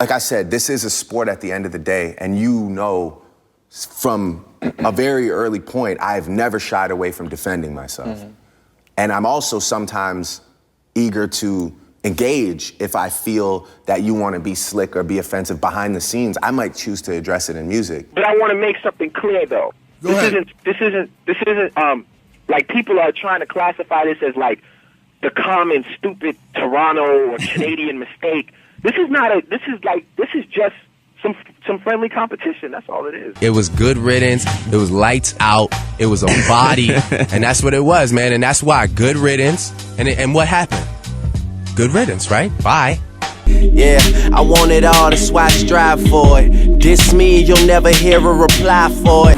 like I said, this is a sport at the end of the day, and you know, from a very early point, I've never shied away from defending myself. And I'm also sometimes eager to engage if I feel that you want to be slick or be offensive behind the scenes. I might choose to address it in music. But I want to make something clear, though. This isn't like people are trying to classify this as like the common stupid Toronto or Canadian mistake. This is just some friendly competition. That's all it is. It was good riddance. It was lights out. It was a body. And that's what it was, man. And that's why good riddance. And what happened? Good riddance, right? Bye. Yeah, I want it all, that's why I strive for it. Diss me, you'll never hear a reply for it.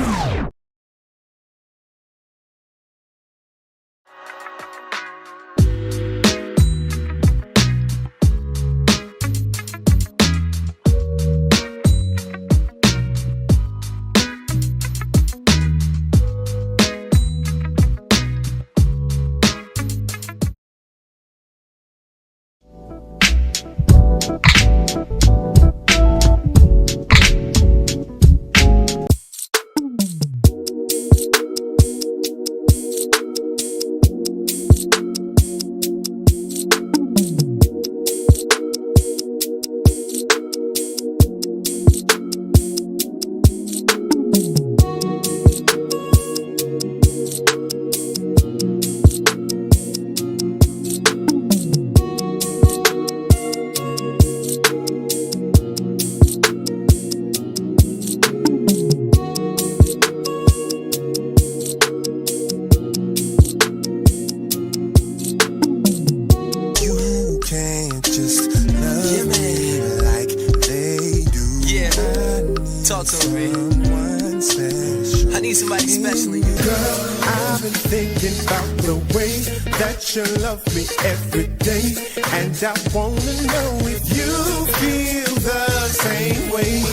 I wanna know if you feel the same way.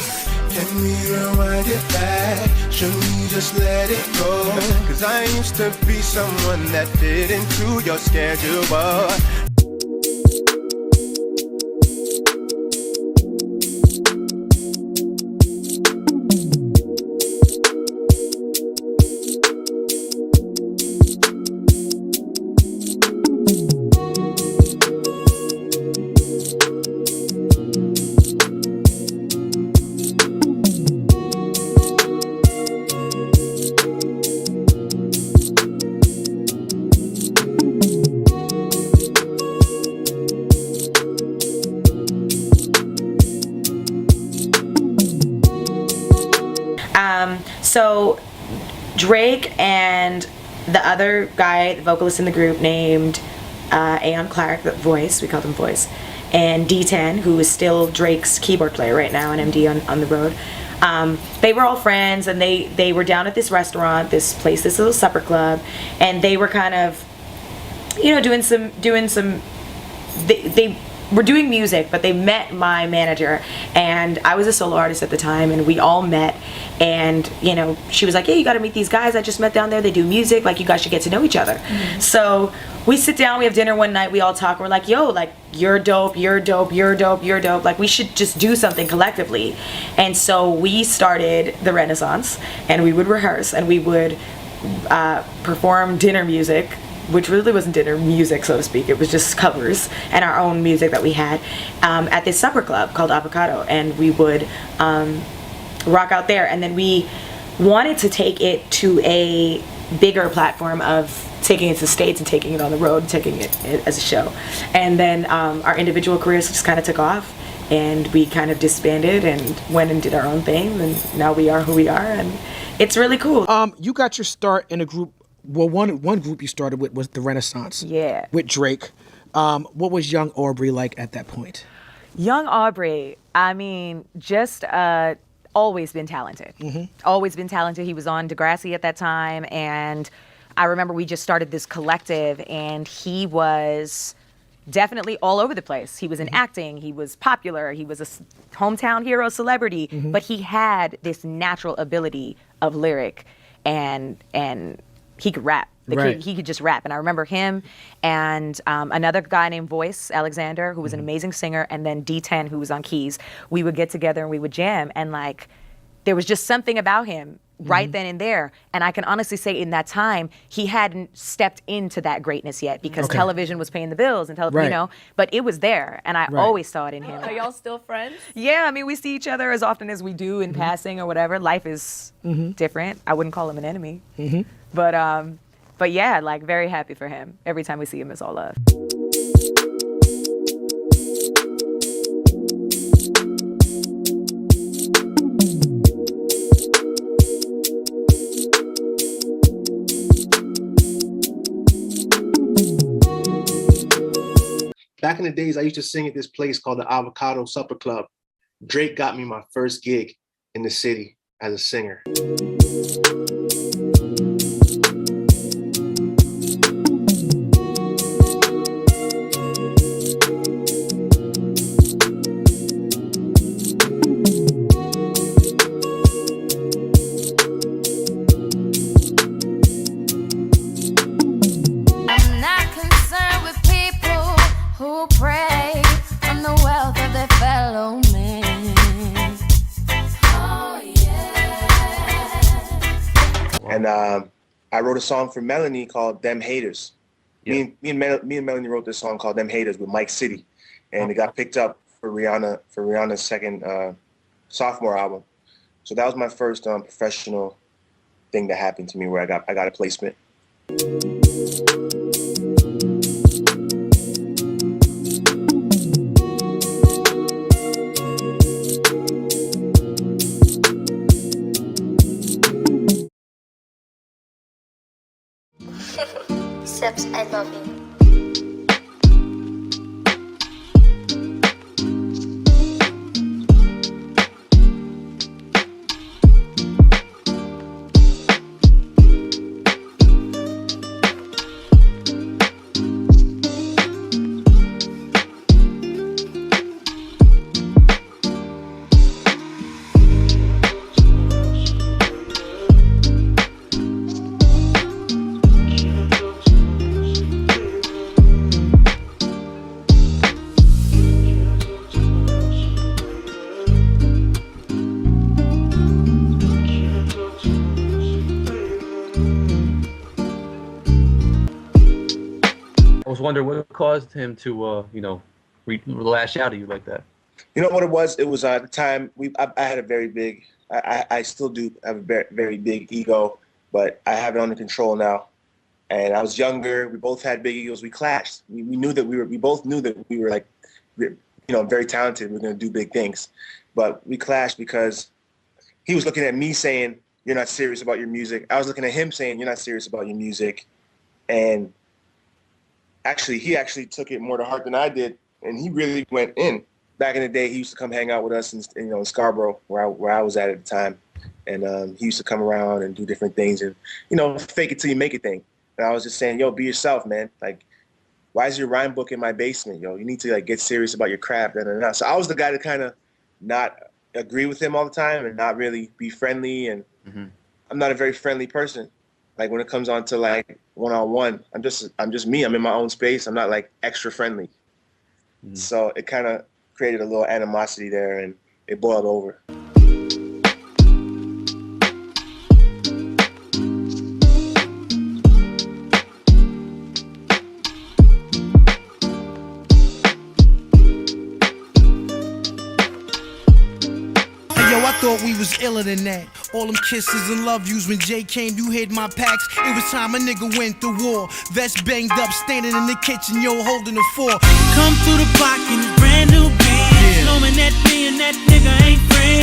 Can we rewind it back? Should we just let it go? Cause I used to be someone that fit into your schedule. So Drake and the other guy, the vocalist in the group named Aion Clarke, the Voyce, we called him Voyce, and D10, who is still Drake's keyboard player right now, and MD on the road. They were all friends, and they were down at this restaurant, this place, this little supper club, and they were kind of, you know, doing some. They were doing music, but they met my manager, and I was a solo artist at the time, and we all met, and you know, she was like, hey, you got to meet these guys I just met down there, they do music, like you guys should get to know each other. So we sit down, we have dinner one night, we all talk, we're like, yo, like you're dope, you're dope, you're dope, you're dope, like we should just do something collectively. And so we started the Renaissance, and we would rehearse, and we would perform dinner music, which really wasn't dinner music, so to speak. It was just covers and our own music that we had at this supper club called Avocado, and we would rock out there. And then we wanted to take it to a bigger platform of taking it to the States and taking it on the road, taking it as a show. And then our individual careers just kind of took off, and we kind of disbanded and went and did our own thing, and now we are who we are, and it's really cool. You got your start in a group. Well, one group you started with was the Renaissance. Yeah. With Drake. What was young Aubrey like at that point? Young Aubrey, I mean, just always been talented. Always been talented. He was on Degrassi at that time, and I remember we just started this collective, and he was definitely all over the place. He was in acting, he was popular, he was a hometown hero celebrity, but he had this natural ability of lyric, and he could rap. The Right. kid, he could just rap. And I remember him and another guy named Voyce, Alexander, who was an amazing singer, and then D10, who was on keys. We would get together and we would jam. And like, there was just something about him right then and there. And I can honestly say in that time, he hadn't stepped into that greatness yet because television was paying the bills and you know, but it was there. And I always saw it in him. Are y'all still friends? Yeah, I mean, we see each other as often as we do in passing or whatever. Life is different. I wouldn't call him an enemy. But yeah, like very happy for him. Every time we see him, it's all love. Back in the days, I used to sing at this place called the Avocado Supper Club. Drake got me my first gig in the city as a singer. And I wrote a song for Melanie called "Them Haters." Yeah. Me and Melanie wrote this song called "Them Haters" with Mike City, and it got picked up for Rihanna's second sophomore album. So that was my first professional thing that happened to me where I got a placement. Steps, I love you. I was wondering what caused him to, lash out at you like that. You know what it was? It was at the time I had a very big. I still do have a very, very big ego, but I have it under control now. And I was younger. We both had big egos. We clashed. We knew that we both knew that we were like, very talented. We were going to do big things, but we clashed because he was looking at me saying, "You're not serious about your music." I was looking at him saying, "You're not serious about your music," and he actually took it more to heart than I did, and he really went in. Back in the day, he used to come hang out with us in Scarborough, where I was at the time, and he used to come around and do different things, and fake it till you make it thing. And I was just saying, "Yo, be yourself, man. Like, why is your rhyme book in my basement, yo? You need to get serious about your craft." So I was the guy to kind of not agree with him all the time and not really be friendly, and I'm not a very friendly person. Like when it comes on to one-on-one, I'm just me. I'm in my own space. I'm not extra friendly. So it kind of created a little animosity there, and it boiled over. I thought we was iller than that. All them kisses and love yous when Jay came, you hid my packs. It was time a nigga went to war. Vest banged up, standing in the kitchen, yo, holding the fork. Come through the block in a brand new band. Knowing that me and that nigga ain't friends.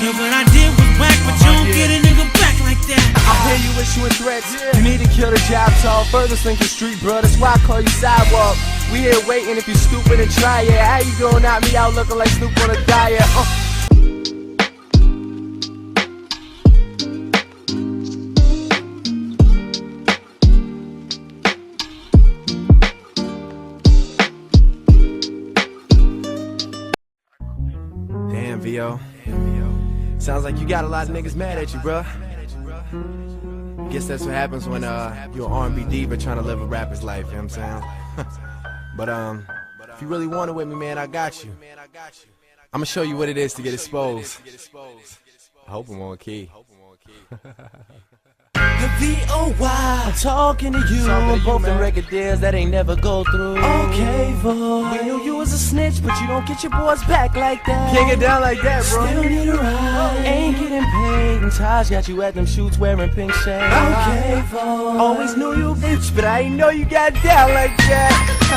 Yo, what I did was whack, but you don't get a nigga back like that. I hear you issuing threats. You need to kill the job, tall. Furthest link your street, bro. That's why I call you sidewalk. We here waiting if you stupid and try it. How you gonna knock me out looking like Snoop on a diet? Damn, VO. Sounds like you got a lot of niggas mad at you, bruh. Guess that's what happens when you're an R&B diva trying to live a rapper's life, you know what I'm saying? But if you really want it with me, man, I got you. I'm gonna show you what it is to get exposed. I hope I'm on key. V-O-Y, I'm talking to you. Both the record deals that ain't never go through. Okay, boy. We knew you was a snitch, but you don't get your boys back like that. Can't get down like that, bro. Still need a ride, ain't getting paid. And Taj got you at them shoots wearing pink shades. Okay, boy. Always knew you a bitch, but I ain't know you got down like that.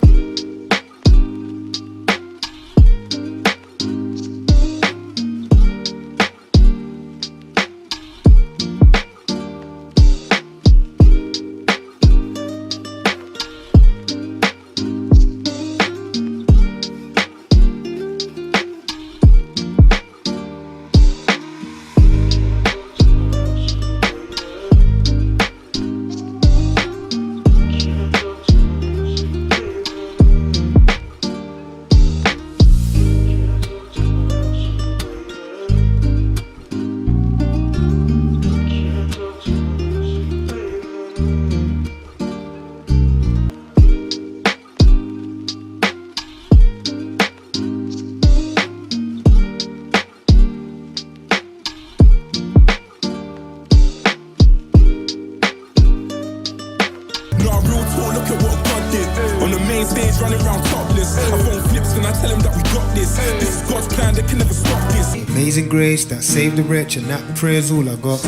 Amazing grace that saved the wretch, and that prayer's all I got.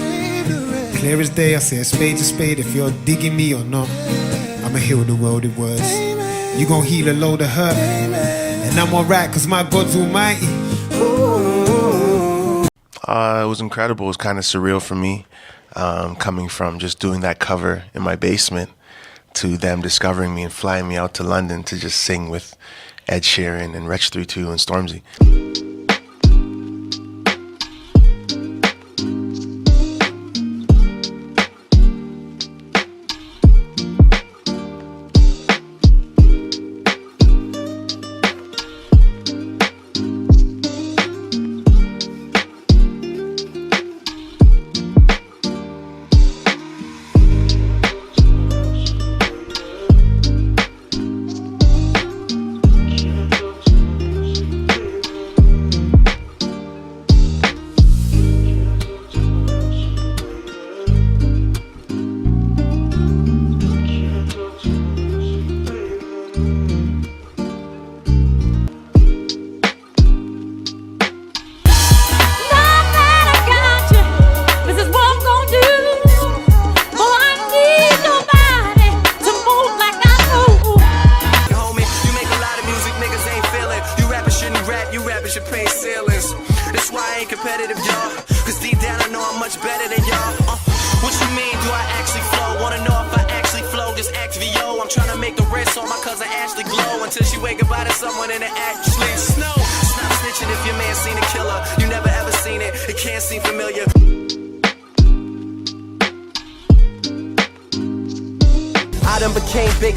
Clear as day, I say a spade's a spade. If you're digging me or not, I'ma heal the world with words. You gon' heal a load of hurt, and I'm alright cause my God's almighty. It was incredible. It was kind of surreal for me, coming from just doing that cover in my basement to them discovering me and flying me out to London to just sing with Ed Sheeran and Wretch 3-2 and Stormzy.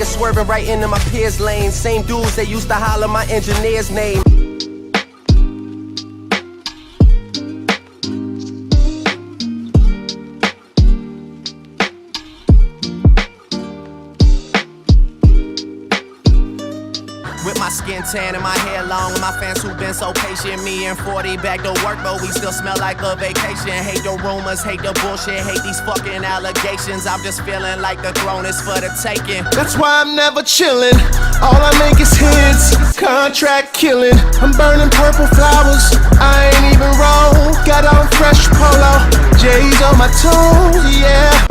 Swerving right into my peers' lane. Same dudes that used to holler my engineer's name. With my skin tan and my hair long, and my fans who've been so patient. Me and 40 back to work, but we still smell like a vacation. Hate the rumors, hate the bullshit, hate these fucking allegations. I'm just feeling like the throne is for the taking. That's why I'm never chilling. All I make is hits, contract killing. I'm burning purple flowers, I ain't even wrong. Got on fresh polo, J's on my toes, yeah.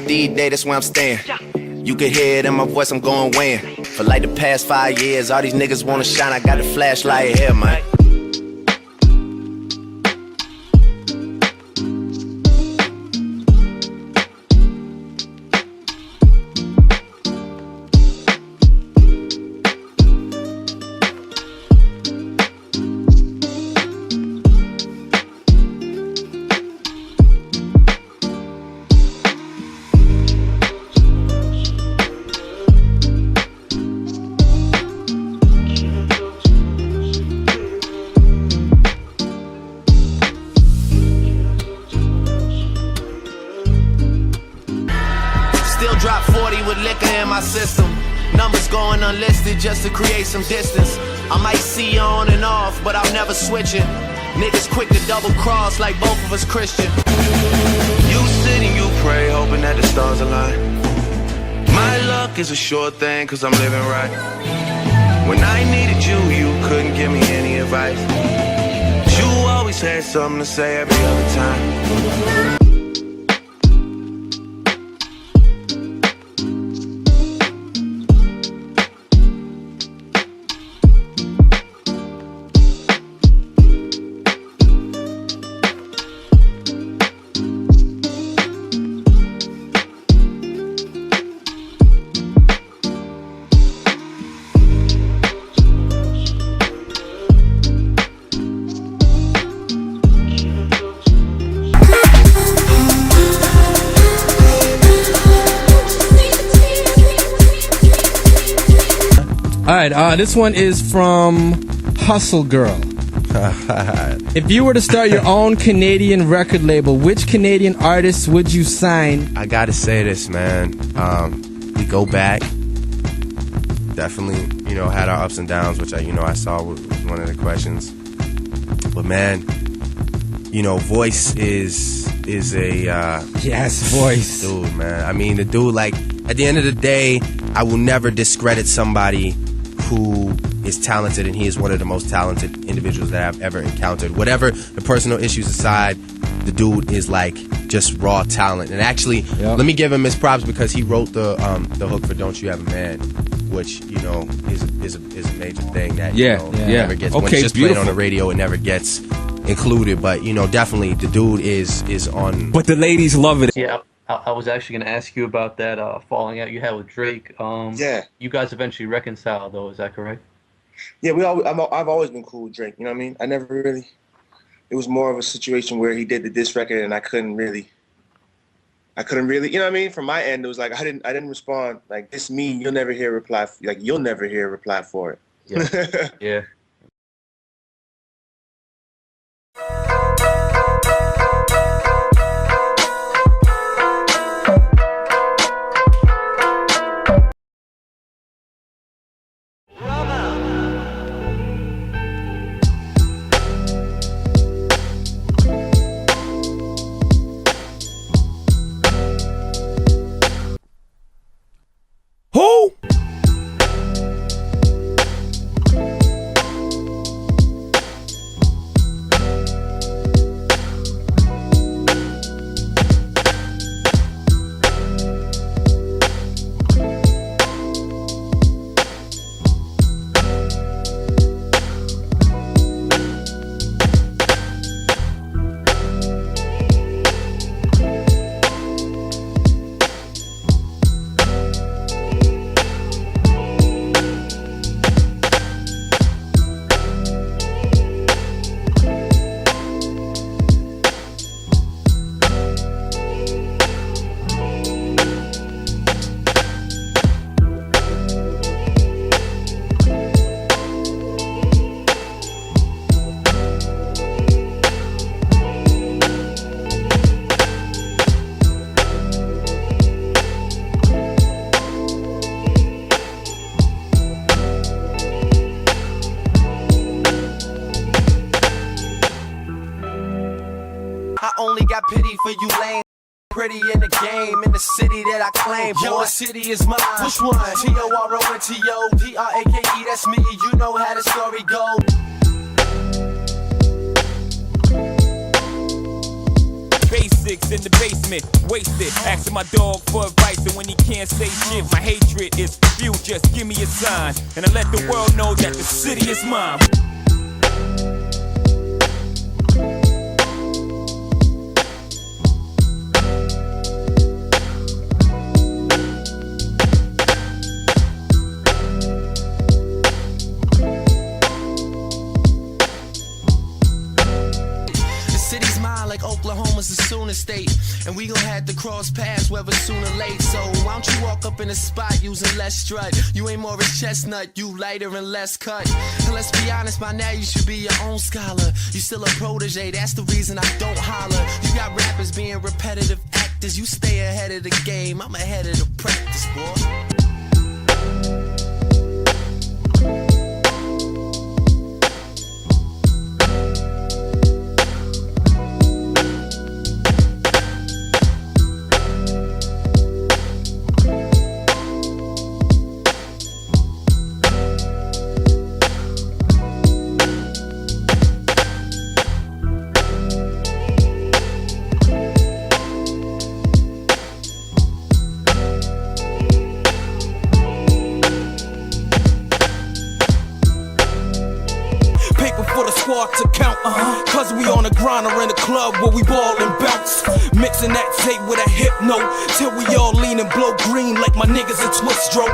D-Day, that's where I'm staying. You can hear it in my voice, I'm going weighing. For like the past 5 years, all these niggas wanna shine, I got the flashlight here, man. drop 40 with liquor in my system. Numbers going unlisted just to create some distance. I might see you on and off, but I'm never switching. Niggas quick to double cross like both of us Christian. You sit and you pray, hoping that the stars align. My luck is a sure thing, cause I'm living right. When I needed you, you couldn't give me any advice. You always had something to say every other time. All right, this one is from Hustle Girl. If you were to start your own Canadian record label, which Canadian artists would you sign? I gotta say this, man. We go back. Definitely, had our ups and downs, which I saw was one of the questions. But man, Voice is a yes, Voice dude, man. I mean, the dude, like, at the end of the day, I will never discredit somebody who is talented, and he is one of the most talented individuals that I've ever encountered. Whatever the personal issues aside, the dude is like just raw talent. And actually, let me give him his props because he wrote the hook for "Don't You Have a Man," which is a major thing that never gets when it's just played on the radio. It never gets included, but definitely the dude is on. But the ladies love it. Yeah. I was actually going to ask you about that falling out you had with Drake. Yeah. You guys eventually reconciled, though. Is that correct? Yeah, I've always been cool with Drake. You know what I mean? I never really. It was more of a situation where he did the diss record, and I couldn't really. You know what I mean? From my end, it was like I didn't respond. Like, this me, you'll never hear a reply. Like, you'll never hear a reply for it. Yeah. Yeah. Who? only got pity for you lame. Pretty in the game, in the city that I claim. Your city is mine. Which one? T-O-R-O-N-T-O-D-R-A-K-E, that's me. You know how the story goes. Basics in the basement, wasted. Asking my dog for advice, and when he can't say shit, my hatred is Feud. Just give me a sign, and I let the world know that the city is mine. Like Oklahoma's the sooner state, and we gon' have to cross paths whether soon or late. So why don't you walk up in a spot using less strut? You ain't Morris Chestnut, you lighter and less cut. And let's be honest, by now you should be your own scholar. You still a protege, that's the reason I don't holler. You got rappers being repetitive, act fact is, you stay ahead of the game. I'm ahead of the practice, boy. To count, cause we on the grind or in the club where we ball and bounce. Mixing that tape with a hypno till we all lean and blow green like my niggas at Twistro.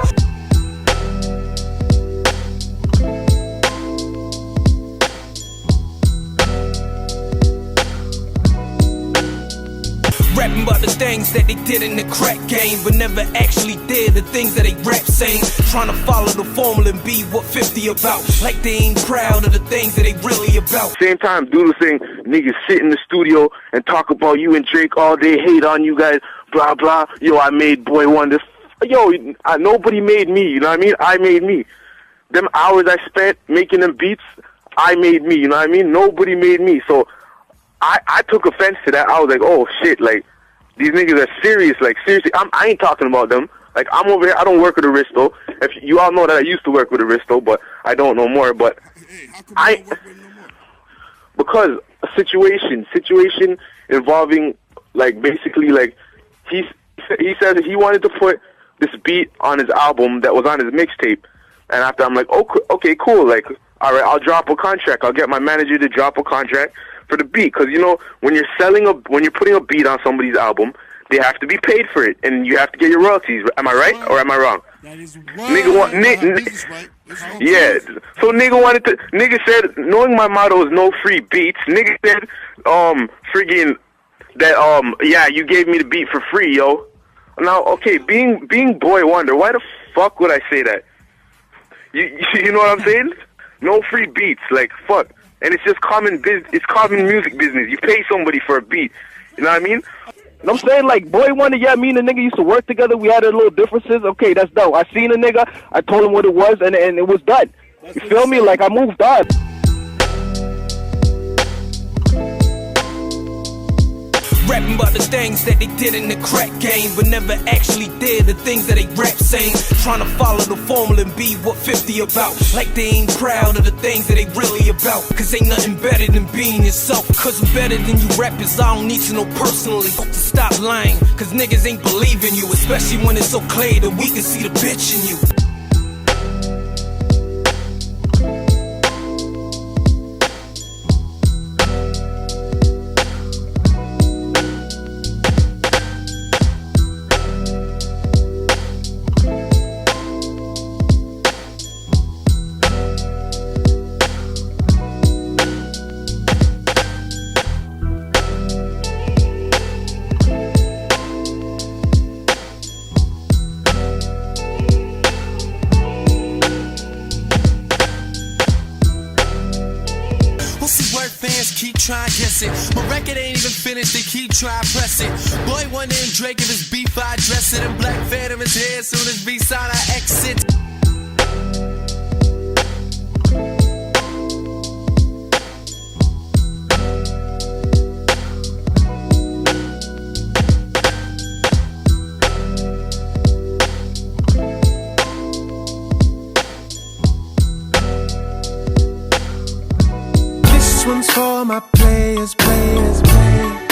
Rapping about the things that they did in the crack game, but never actually did the things that they rap saying. Trying to follow the formula and be what 50 about. Like they ain't proud of the things that they really about. Same time, Doodle saying niggas sit in the studio and talk about you and Drake all day, hate on you guys, blah blah. Yo, I made Boy Wonder. Yo, nobody made me. You know what I mean? I made me. Them hours I spent making them beats, I made me. You know what I mean? Nobody made me. So I took offense to that. I was like, oh shit, like these niggas are serious. Like seriously, I ain't talking about them. Like I'm over here. I don't work with Aristo. If you all know that I used to work with Aristo, but I don't no more. But because a situation involving like basically like he said he wanted to put this beat on his album that was on his mixtape, and after I'm like, okay, cool. Like all right, I'll drop a contract. I'll get my manager to drop a contract for the beat, because you know when you're putting a beat on somebody's album, they have to be paid for it, and you have to get your royalties. Am I right or am I wrong? That is right. Nigga This is right. Yeah. So nigga said, knowing my motto is no free beats. Nigga said, friggin' that yeah, you gave me the beat for free, yo. Now, okay, being Boy Wonder, why the fuck would I say that? You know what I'm saying? No free beats, like fuck. And it's just common music business. You pay somebody for a beat. You know what I mean? And I'm saying, like, Boy Wonder, yeah, me and the nigga used to work together. We had a little differences. Okay, that's dope. I seen a nigga. I told him what it was, and it was done. You feel me? Like, I moved on. Rapping about the things that they did in the crack game, but never actually did the things that they rap saying. Trying to follow the formula and be what 50 about. Like they ain't proud of the things that they really about. Cause ain't nothing better than being yourself. Cause I'm better than you rappers, I don't need to know personally. To stop lying, cause niggas ain't believing you. Especially when it's so clear that we can see the bitch in you. Try and guess it. My record ain't even finished, they keep trying to press it. Boy Wonder and Drake, if it's beef, I address it. And Black Phantom is here, soon as B-side I exit. This one's for my players, players, players.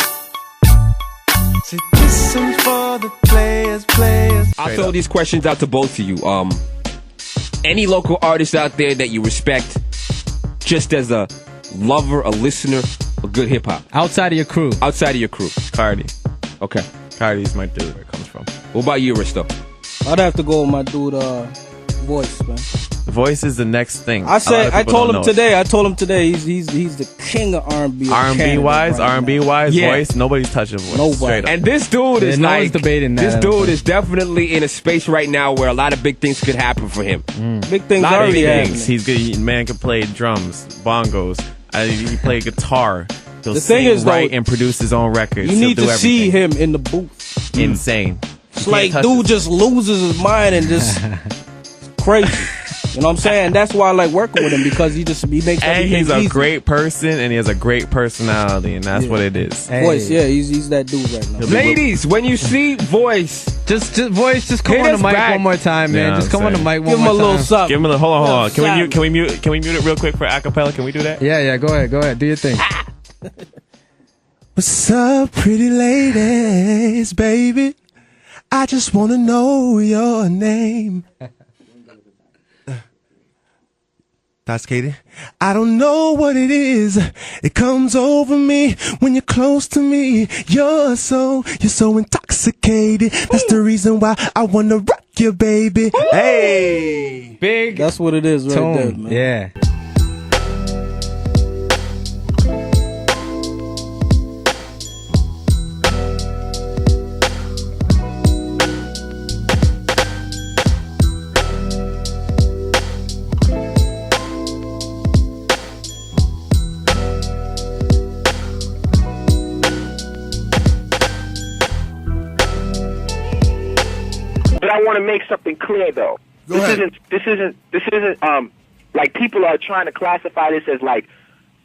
See, this one's for the players, players. I'll throw these questions out to both of you. Any local artist out there that you respect, just as a lover, a listener of good hip hop? Outside of your crew. Outside of your crew. Cardi. Okay. Cardi's my dude. Where it comes from. What about you, Aristo? I'd have to go with my dude, Voice, man. Voice is the next thing. I told him today. He's the king of R&B. R&B wise, Yeah. Voice. Nobody's touching Voice. Nobody. Straight up. And this dude is no like one's debating that. This dude is definitely in a space right now where a lot of big things could happen for him. Big things Lot of already big happening. things. He's good. Man can play drums, bongos. He play guitar. He'll The sing, thing is, write, though, and produce his own records. You He'll need do to see everything. him in the booth. insane. It's like dude just loses his mind and just crazy. You know what I'm saying? That's why I like working with him, because he makes And everything he's a easy. great person, and he has a great personality, and that's what it is. Voice, yeah, he's that dude right now. Ladies, when you see Voice, just Voice, just come hit on the us mic back. one more time, man. Yeah, just come on the mic one Give him more a time. little something. Give him a hold on. Can Something. we mute it real quick for acapella? Can we do that? Yeah, go ahead, do your thing. What's up, pretty ladies, baby? I just wanna know your name. That's Katie. I don't know what it is. It comes over me when you're close to me. You're so intoxicated. That's the reason why I wanna rock you, baby. Hey, big. That's what it is right tone. there, man. Yeah. But I want to make something clear, though. This isn't like people are trying to classify this as like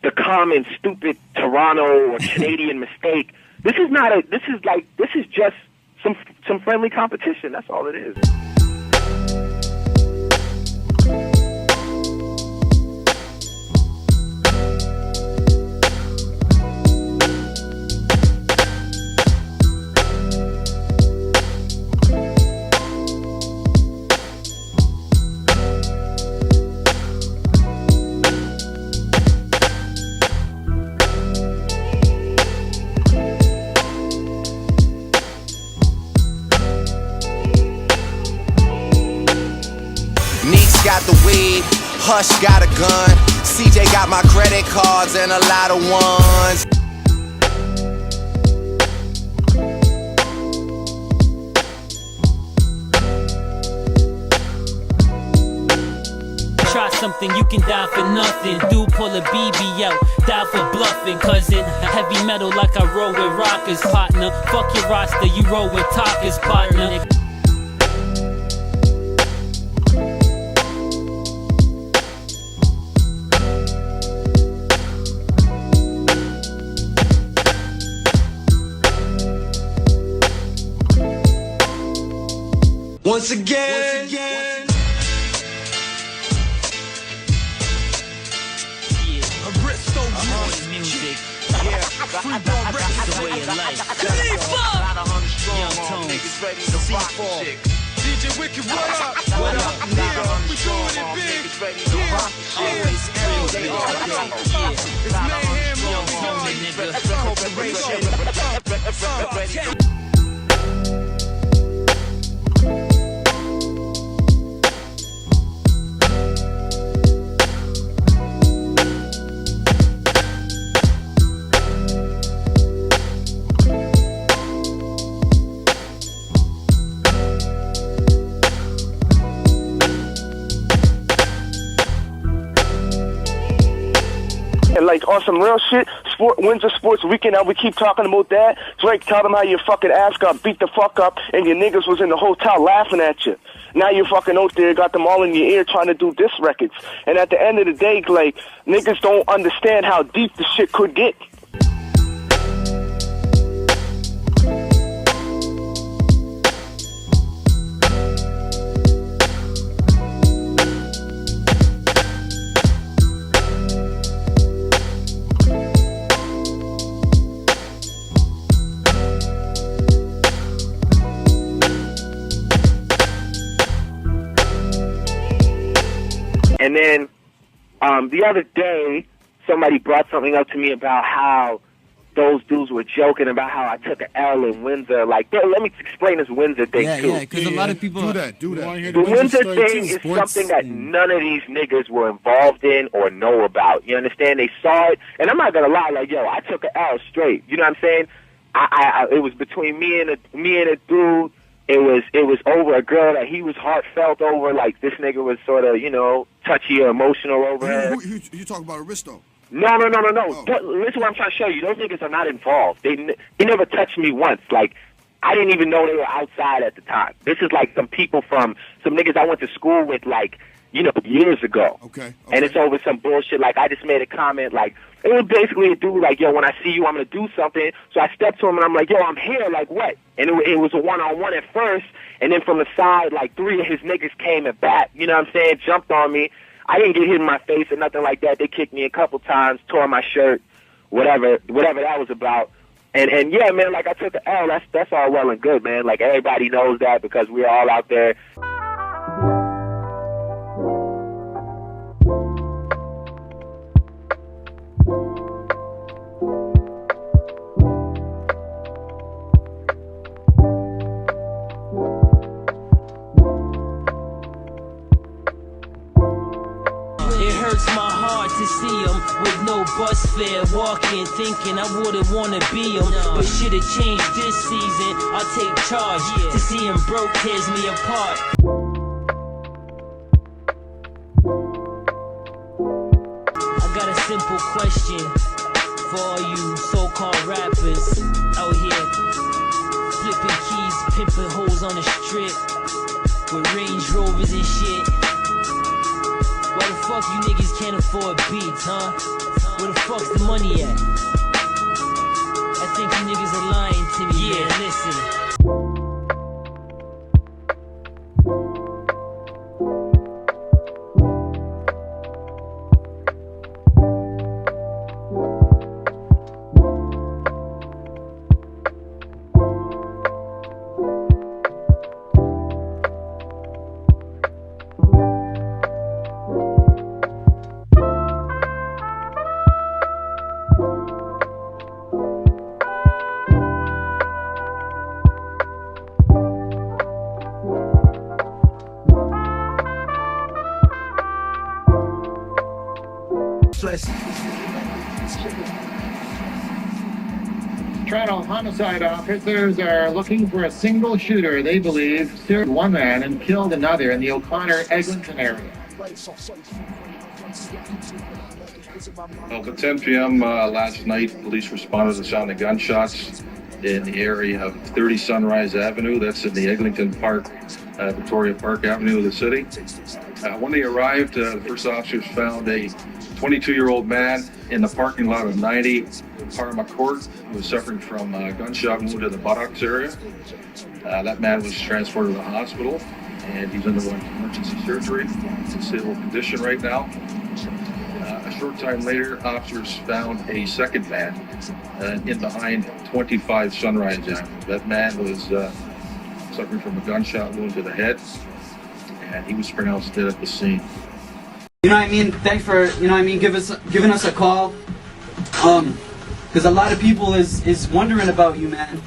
the common stupid Toronto or Canadian mistake. This is just some friendly competition. That's all it is. Got the weed, Hush got a gun, CJ got my credit cards and a lot of ones. Try something, you can die for nothing. Dude pull a BB out, die for bluffing. Cousin, heavy metal like I roll with rockers, partner. Fuck your roster, you roll with talkers, partner. Once again. Aristo music. Yeah, free ball records the way of life. Young Tone, C4. DJ Wicked, what up? What up, nigga? We doing it big. Always every day, all day. It's mayhem Young on Tone, nigga. corporation. And like on some real shit, Windsor Sports Weekend, now we keep talking about that. Drake, tell them how your fucking ass got beat the fuck up and your niggas was in the hotel laughing at you. Now you're fucking out there, got them all in your ear trying to do diss records. And at the end of the day, like, niggas don't understand how deep the shit could get. And then the other day, somebody brought something up to me about how those dudes were joking about how I took an L in Windsor. Like, let me explain this Windsor thing, too. Yeah, because a lot of people... Do that. The Windsor thing is something that none of these niggas were involved in or know about. You understand? They saw it, and I'm not going to lie, like, yo, I took an L straight. You know what I'm saying? It was between me and a dude. It was over a girl that he was heartfelt over. Like, this nigga was sort of, you know, touchy or emotional over her. You talk about Aristo? No. Listen what I'm trying to show you. Those niggas are not involved. They never touched me once. Like, I didn't even know they were outside at the time. This is like some people from some niggas I went to school with, like, you know, years ago. Okay. And it's over some bullshit. Like, I just made a comment, like, it was basically a dude like, yo, when I see you, I'm going to do something. So I stepped to him, and I'm like, yo, I'm here, like, what? And it was a one-on-one at first, and then from the side, like, 3 of his niggas came at bat, you know what I'm saying, jumped on me. I didn't get hit in my face or nothing like that. They kicked me a couple times, tore my shirt, whatever that was about. And yeah, man, like, I took the L. That's all well and good, man. Like, everybody knows that because we're all out there. My heart to see him with no bus fare, walking, thinking I wouldn't wanna be him. But shit have changed this season. I'll take charge. To see him broke tears me apart. I got a simple question for all you so-called rappers out here, flipping keys, pimping hoes on the strip with Range Rovers and shit. Why the fuck you niggas can't afford beats, huh? Where the fuck's the money at? I think you niggas are lying to me, man. Listen. Toronto homicide officers are looking for a single shooter they believe killed one man and killed another in the O'Connor-Eglinton area. Well, at 10 p.m. Last night, police responded to sound of gunshots in the area of 30 Sunrise Avenue. That's in the Eglinton Park, Victoria Park Avenue of the city. When they arrived, the first officers found a 22-year-old man in the parking lot of 90 Parma Court who was suffering from a gunshot wound in the buttocks area. That man was transported to the hospital, and he's undergoing emergency surgery. It's in stable condition right now. A short time later, officers found a second man in behind 25 Sunrise Avenue. That man was suffering from a gunshot wound to the head, and he was pronounced dead at the scene. You know what I mean? Thanks for, you know what I mean, giving us a call. Because a lot of people is wondering about you, man.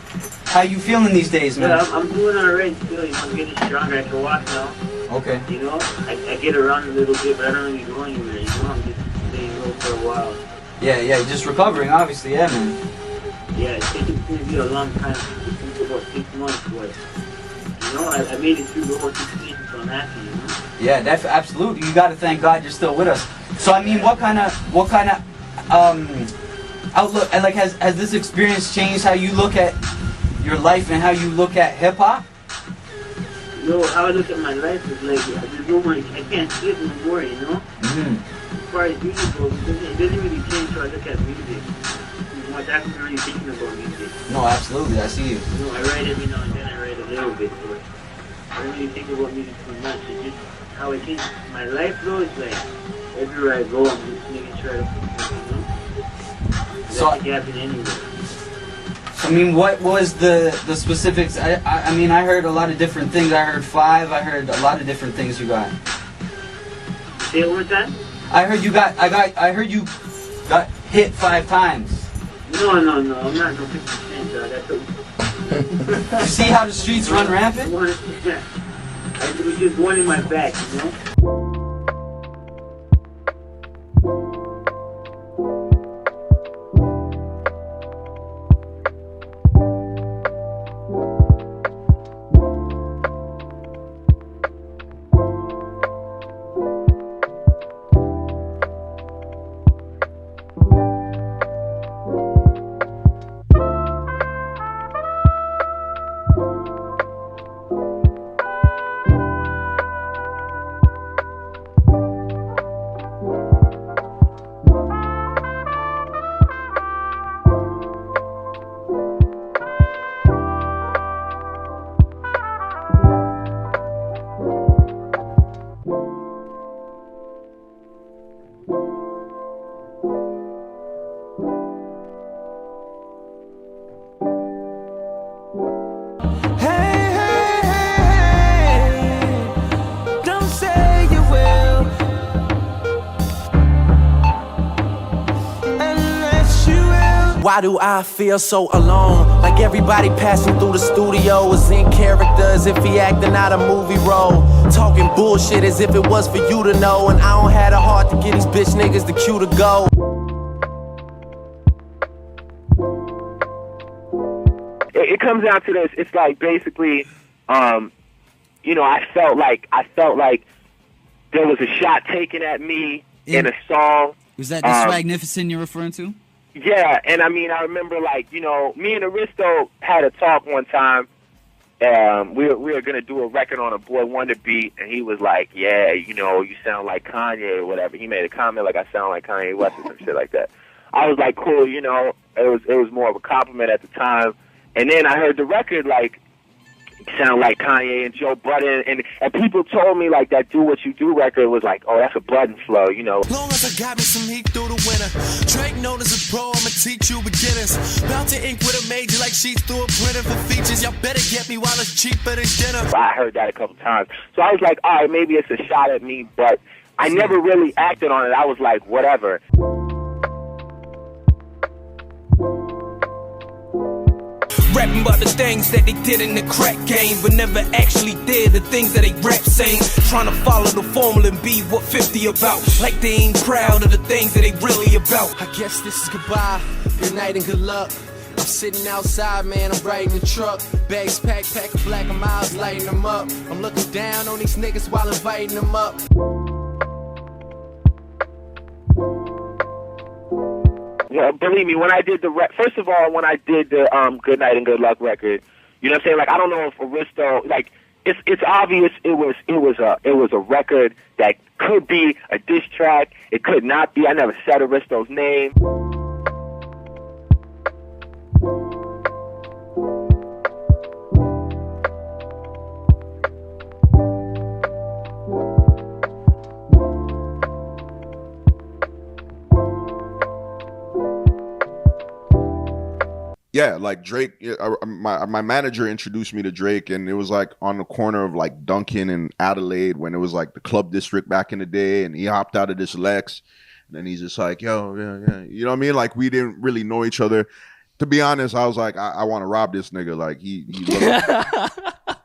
How you feeling these days, man? Yeah, I'm doing alright still. You know, I'm getting stronger. I can walk now. Okay. You know, I get around a little bit, but I don't really go anywhere. You know, I'm just staying low for a while. Yeah, just recovering, obviously, yeah, man. Yeah, it's going to be a long time. It's about 6 months, but you know, I made it through the whole situation, so I'm happy, you know? Yeah, that's absolutely. You got to thank God you're still with us. So, I mean, what kind of outlook, like, has this experience changed how you look at your life and how you look at hip-hop? No, how I look at my life is like, there's no more, I can't sleep no more, you know? Mm-hmm. As far as music goes, it doesn't really change how I look at music. Much I haven't really thinking about music. No, absolutely, I see you. You know, I write every now and then, I write a little bit, but I don't really think about music too much. It's just how I change my life though, it's like, everywhere I go, I'm just making sure I don't put something, you know? So, that can happen anywhere. I mean, what was the specifics? I mean, I heard a lot of different things. I heard 5. I heard a lot of different things you got. Say it one more time? I heard you got hit 5 times. No, I'm not no 50%, dog. You see how the streets run rampant? It was just one in my back, you know? Hey, hey, hey, don't say you will, unless you will. Why do I feel so alone? Like everybody passing through the studio was in character, as if he acting out a movie role. Talking bullshit as if it was for you to know. And I don't have the heart to get these bitch niggas the cue to go. It comes down to this. It's like basically, you know, I felt like there was a shot taken at me in a song. Was that the Swagnificent you're referring to? Yeah, and I mean, I remember, like, you know, me and Aristo had a talk one time. We were going to do a record on a Boy Wonder beat, and he was like, yeah, you know, you sound like Kanye or whatever. He made a comment like I sound like Kanye West or some shit like that. I was like, cool, you know, it was more of a compliment at the time. And then I heard the record, like, sound like Kanye and Joe Budden, and people told me, like, that Do What You Do record was like, oh, that's a Budden flow, you know. Long as I got me some heat through the winter. Drake known as a pro, I'ma teach you beginners. About to ink with a major like sheets through a printer for features. Y'all better get me while it's cheaper than dinner. I heard that a couple times. So I was like, all right, maybe it's a shot at me, but I never really acted on it. I was like, whatever. Rapping about the things that they did in the crack game, but never actually did the things that they rap saying. Trying to follow the formula and be what 50 about. Like they ain't proud of the things that they really about. I guess this is goodbye, good night and good luck. I'm sitting outside, man, I'm riding the truck. Bags packed, pack of black and miles, lighting them up. I'm looking down on these niggas while inviting them up. Yeah, believe me, when I did first of all, when I did the Good Night and Good Luck record, you know what I'm saying? Like, I don't know if Aristo, like, it's obvious it was a record that could be a diss track. It could not be. I never said Aristo's name. Yeah, like Drake, my manager introduced me to Drake, and it was like on the corner of like Duncan and Adelaide when it was like the club district back in the day, and he hopped out of this Lex, and then he's just like, yo, yeah, you know what I mean? Like, we didn't really know each other. To be honest, I was like, I want to rob this nigga. Like, he looked,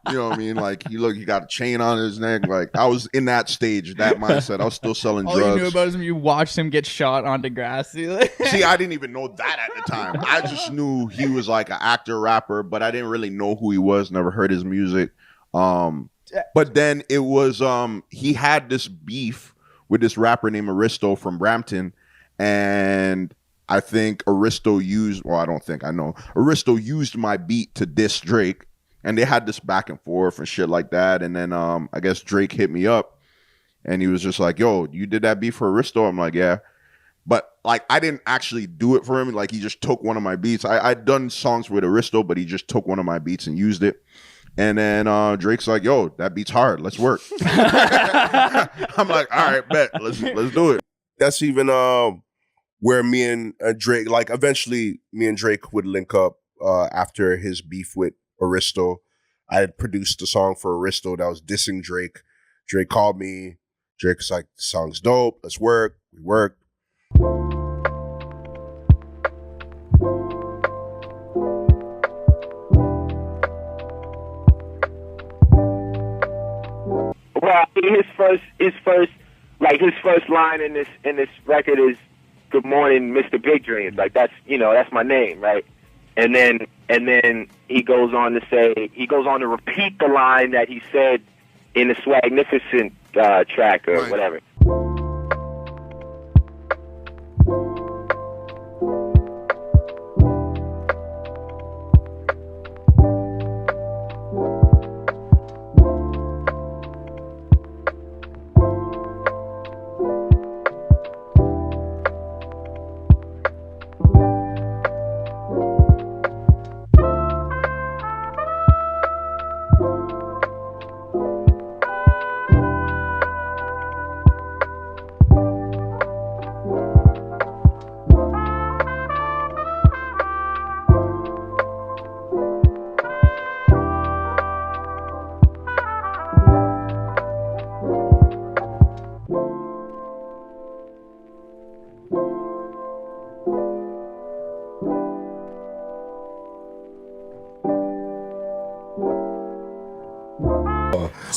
you know what I mean? Like, he got a chain on his neck. Like, I was in that stage, that mindset. I was still selling drugs. All you knew about him, you watched him get shot on Degrassi. See, I didn't even know that at the time. I just knew he was like an actor, rapper, but I didn't really know who he was. Never heard his music. But then it was, he had this beef with this rapper named Aristo from Brampton, and I think Aristo used, well, I don't think, I know. Aristo used my beat to diss Drake, and they had this back and forth and shit like that. And then I guess Drake hit me up, and he was just like, yo, you did that beat for Aristo? I'm like, yeah. But like, I didn't actually do it for him. Like, he just took one of my beats. I'd done songs with Aristo, but he just took one of my beats and used it. And then Drake's like, yo, that beat's hard. Let's work. I'm like, all right, bet. Let's do it. That's even where me and Drake, like, eventually me and Drake would link up after his beef with Aristo. I had produced a song for Aristo that was dissing Drake. Drake called me. Drake's like, the song's dope. Let's work. We worked. Well, his first line in this record is "Good morning, Mr. Big Dreams." Like, that's my name, right? And then he goes on to repeat the line that he said in the Swagnificent track or whatever.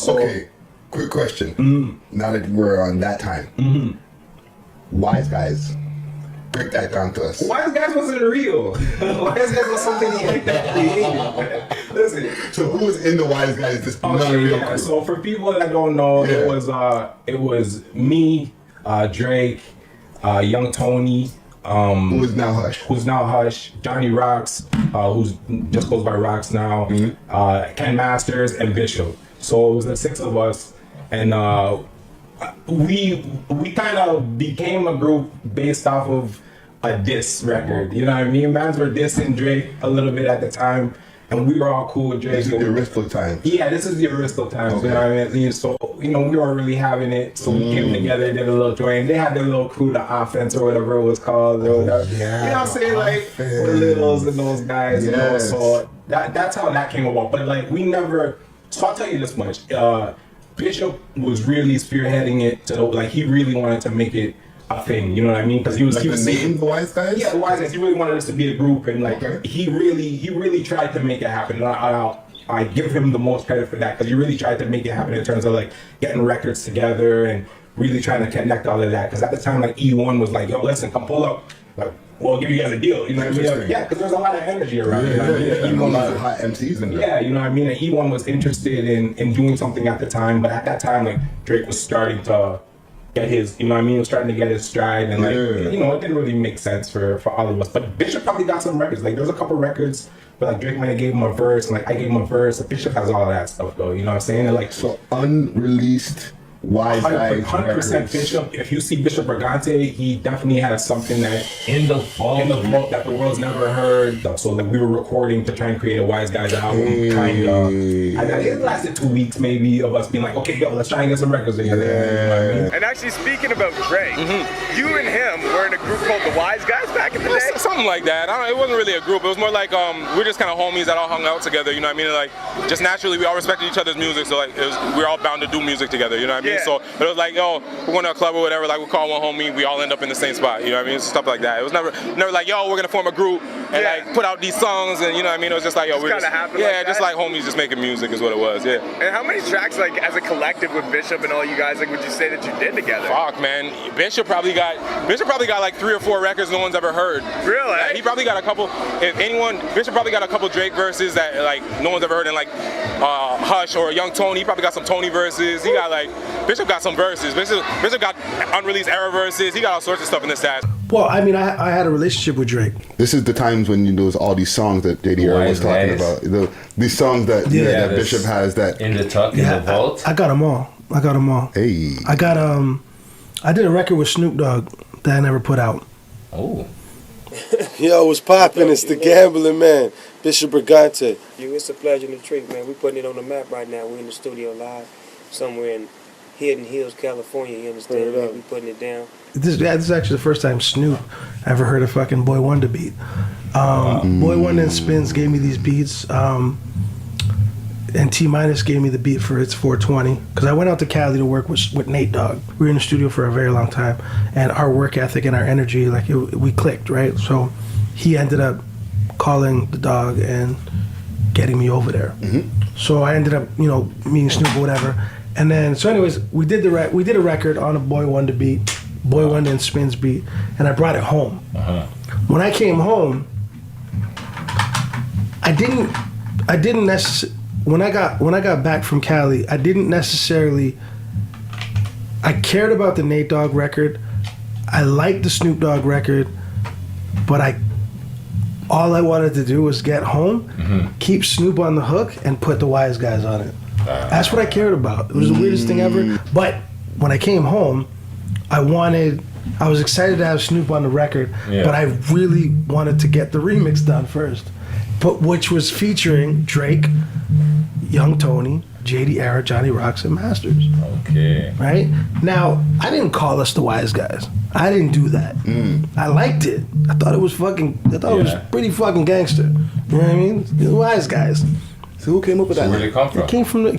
Okay, quick question. Now that we're on that time, Wise Guys, break that down to us. Wise Guys wasn't real. Wise Guys was something he that created. Listen. So who was in the Wise Guys? This Okay, yeah. So for people that don't know, it was me, Drake, Young Tony, who's now Hush, Johnny Rocks, who's just goes by Rocks now, Ken Masters, and Bishop. So it was the 6 of us, and we kind of became a group based off of a diss record. You know what I mean? Bands were dissing Drake a little bit at the time, and we were all cool with Drake. This is the Aristo times. Yeah, this is the Aristo times. Okay. You know what I mean? So, we weren't really having it. So we came together, did a little joint. They had their little crew, the Offense or whatever it was called. You know what I'm saying? Like, the Littles and those guys, you know. So that's how that came about. But, like, we never... So I'll tell you this much. Bishop was really spearheading it. He really wanted to make it a thing. You know what I mean? Because he was saying the Wise Guys. Yeah, the Wise Guys. He really wanted us to be a group, and he really tried to make it happen. And I give him the most credit for that because he really tried to make it happen in terms of getting records together and really trying to connect all of that. Because at the time, E1 was like, "Yo, listen, come pull up. We'll give you guys a deal." You know what I mean? Yeah, because there's a lot of energy around. You know what I mean? A lot of hot MCs in there. Yeah, you know what I mean? And E1 was interested in doing something at the time, but at that time, Drake was starting to get his, you know what I mean? He was starting to get his stride, and it didn't really make sense for all of us. But Bishop probably got some records. There was a couple records, but Drake might have gave him a verse, and I gave him a verse. Bishop has all of that stuff, though. You know what I'm saying? So unreleased Wise Guys 100% Bishop. If you see Bishop Brigante, he definitely has something that in the vault that the world's never heard. So we were recording to try and create a Wise Guys album. It lasted 2 weeks maybe of us being like, okay, yo, let's try and get some records together. You know what I mean? And actually, speaking about Drake, you and him were in a group called the Wise Guys back in the day? Something like that. It wasn't really a group. It was more like we're just kind of homies that all hung out together. You know what I mean? Just naturally, we all respected each other's music. So we were all bound to do music together. You know what I mean? Yeah. So it was like, yo, we're going to a club or whatever. We call one homie. We all end up in the same spot. You know what I mean? Stuff like that. It was never like, yo, we're gonna form a group and put out these songs. And you know what I mean? It was just like, yo, we're just like homies, just making music is what it was. Yeah. And how many tracks as a collective with Bishop and all you guys would you say that you did together? Fuck, man. Bishop probably got 3 or 4 records no one's ever heard. Really? He probably got a couple. Bishop probably got a couple Drake verses that no one's ever heard, and Hush or Young Tony. He probably got some Tony verses. He got Bishop got some verses. Bishop got unreleased era verses. He got all sorts of stuff in the stats. Well, I mean, I had a relationship with Drake. This is the times when there's all these songs that JDR was talking about. These songs that that Bishop has that in the tuck in the vault. I got them all. Hey, I got I did a record with Snoop Dogg that I never put out. Oh. Yo, what's poppin'? It's the Gambling Man, Bishop Brigante. Yo, it's a pleasure to treat, man. We putting it on the map right now. We're in the studio live somewhere in Hidden Hills, California. You understand? Man? We putting it down. This is actually the first time Snoop ever heard a fucking Boy Wonder beat. Boy Wonder and Spins gave me these beats, and T-Minus gave me the beat for It's 420. Because I went out to Cali to work with Nate Dogg. We were in the studio for a very long time, and our work ethic and our energy, we clicked, right? So he ended up calling the Dog and getting me over there. So I ended up, meeting Snoop or whatever. And then, so anyways, we did a record on a Boy Wonder beat, Boy Wonder and Spins beat, and I brought it home. When I came home, I didn't necessarily, when I got back from Cali, I didn't necessarily, I cared about the Nate Dogg record, I liked the Snoop Dogg record, but all I wanted to do was get home, keep Snoop on the hook, and put the Wise Guys on it. That's what I cared about. It was the weirdest thing ever. But when I came home, I was excited to have Snoop on the record, but I really wanted to get the remix done first. But which was featuring Drake, Young Tony, JD Era, Johnny Rocks, and Masters. Okay. Right? Now, I didn't call us the Wise Guys. I didn't do that. I liked it. I thought it was pretty fucking gangster. You know what I mean? The Wise Guys. So who came up with that? Where did it come from? It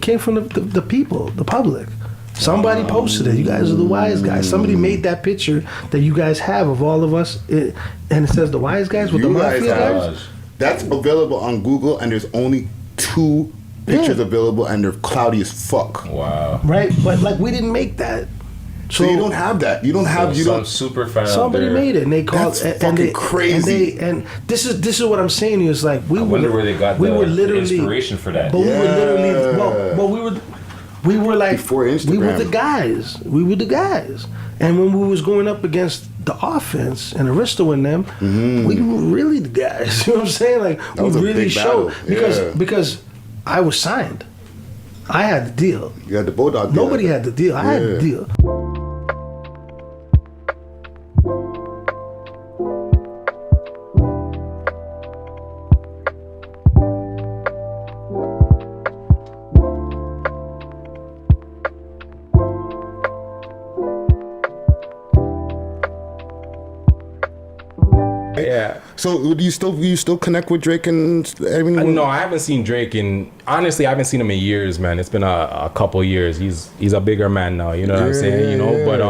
came from the people, the public. Somebody posted it. You guys are the Wise Guys. Somebody made that picture that you guys have of all of us, and it says the Wise Guys with the Mafia guys. That's available on Google, and there's only 2 pictures available, and they're cloudy as fuck. Wow. Right, but like we didn't make that. So you don't have that. You don't have. You some don't. super fan. Somebody made it, and they called. That's fucking crazy. And this is what I'm saying. Is like we I wonder where they got we the were literally inspiration for that. But we were literally we were like before Instagram. We were the guys. We were the guys. And when we was going up against the offense and Aristo and them, we were really the guys. You know what I'm saying? Like That was we a really big showed battle. because I was signed. I had the deal. You had the Bulldog deal. Nobody had the deal. I had the deal. Yeah. So do you still connect with Drake and everyone? No, I haven't seen Drake honestly, I haven't seen him in years, man. It's been a couple years. He's a bigger man now, you know what I'm saying? You know, but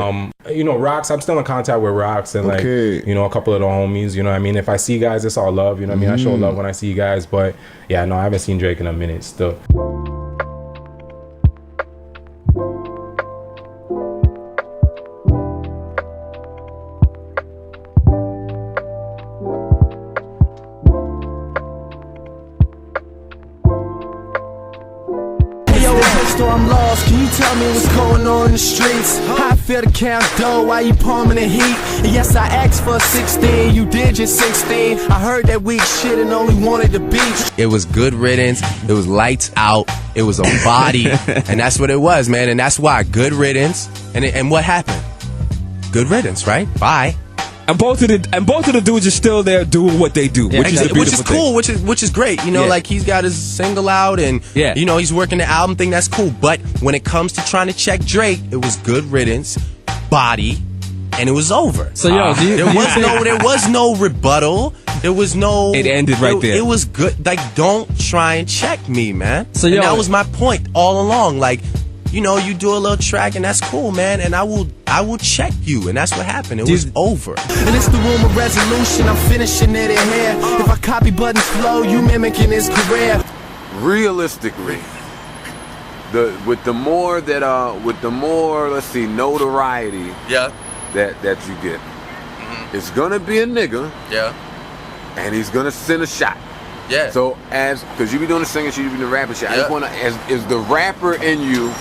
Rocks, I'm still in contact with Rocks and like a couple of the homies, you know what I mean? If I see guys, it's all love, you know what I mean? I show love when I see you guys, but yeah, no, I haven't seen Drake in a minute still. I'm lost, can you tell me what's going on in the streets? How I feel to count dough while you palming the heat. And yes, I asked for 16, you did just 16. I heard that weak shit and only wanted the beat. It was good riddance, it was lights out, it was a body, and that's what it was, man. And that's why good riddance. And what happened? Good riddance, right? Bye. And both of the dudes are still there doing what they do, which is cool, which is great. You know, like he's got his single out, and you know he's working the album thing. That's cool. But when it comes to trying to check Drake, it was good riddance, body, and it was over. So there was no rebuttal. There was no. It ended right there. It was good. Like, don't try and check me, man. So that was my point all along. Like, you know, you do a little track and that's cool, man, and I will check you, and that's what happened. It was over. And it's the room of resolution, I'm finishing it in here. If I copy Button's flow, you mimicking his career. Realistically, with the more let's see, notoriety that you get, it's gonna be a nigga, and he's gonna send a shot. Yeah. So because you be doing the singing shit, you be doing the rapping shit. I just wanna, is the rapper in you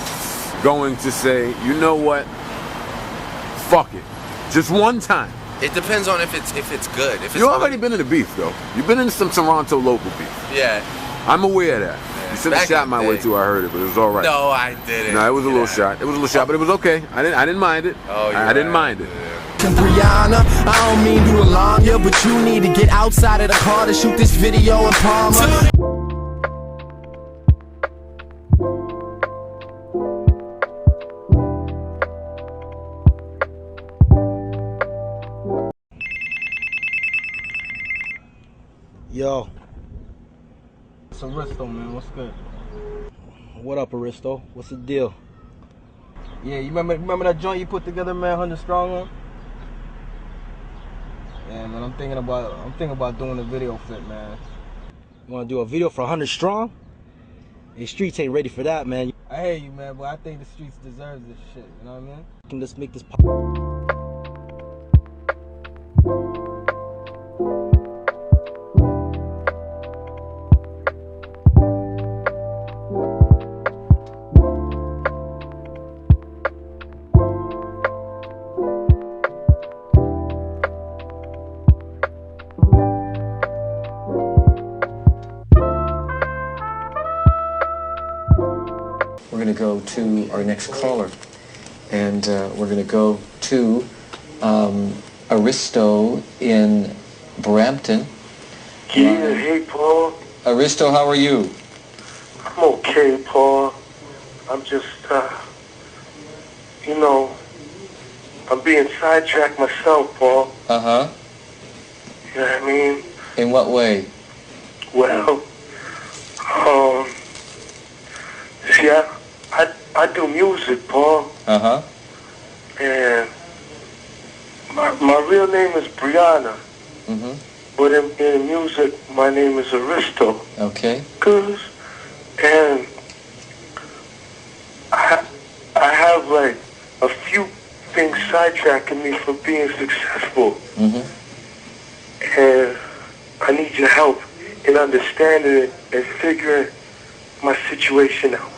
going to say, you know what? Fuck it. Just one time. It depends on if it's good. If it's you already been in a beef though. You've been in some Toronto local beef. Yeah. I'm aware of that. Yeah. You sent a shot my way too. I heard it, but it was all right. No, I didn't. No, it was a little shot. It was a little shot, but it was okay. I didn't mind it. Oh, I didn't mind it. Brianna, I don't mean to alarm you, but you need to get outside of the car to shoot this video in Palmer. Yo. It's Aristo, man. What's good? What up, Aristo? What's the deal? Yeah, you remember that joint you put together, man, 100 Strong on? Yeah, man, I'm thinking about doing a video fit, man. You wanna do a video for 100 Strong? The streets ain't ready for that, man. I hear you, man, but I think the streets deserves this shit, you know what I mean? Can just make this pop. We're going to go to our next caller, and we're going to go to Aristo in Brampton. Yeah, hey, Paul. Aristo, how are you? I'm okay, Paul. I'm just, you know, I'm being sidetracked myself, Paul. Uh-huh. You know what I mean? In what way? Well, see, I do music, Paul. Uh-huh. And my real name is Brianna. Mm-hmm. But in music, my name is Aristo. Okay. Cause And I have like a few things sidetracking me from being successful. And I need your help in understanding it and figuring my situation out.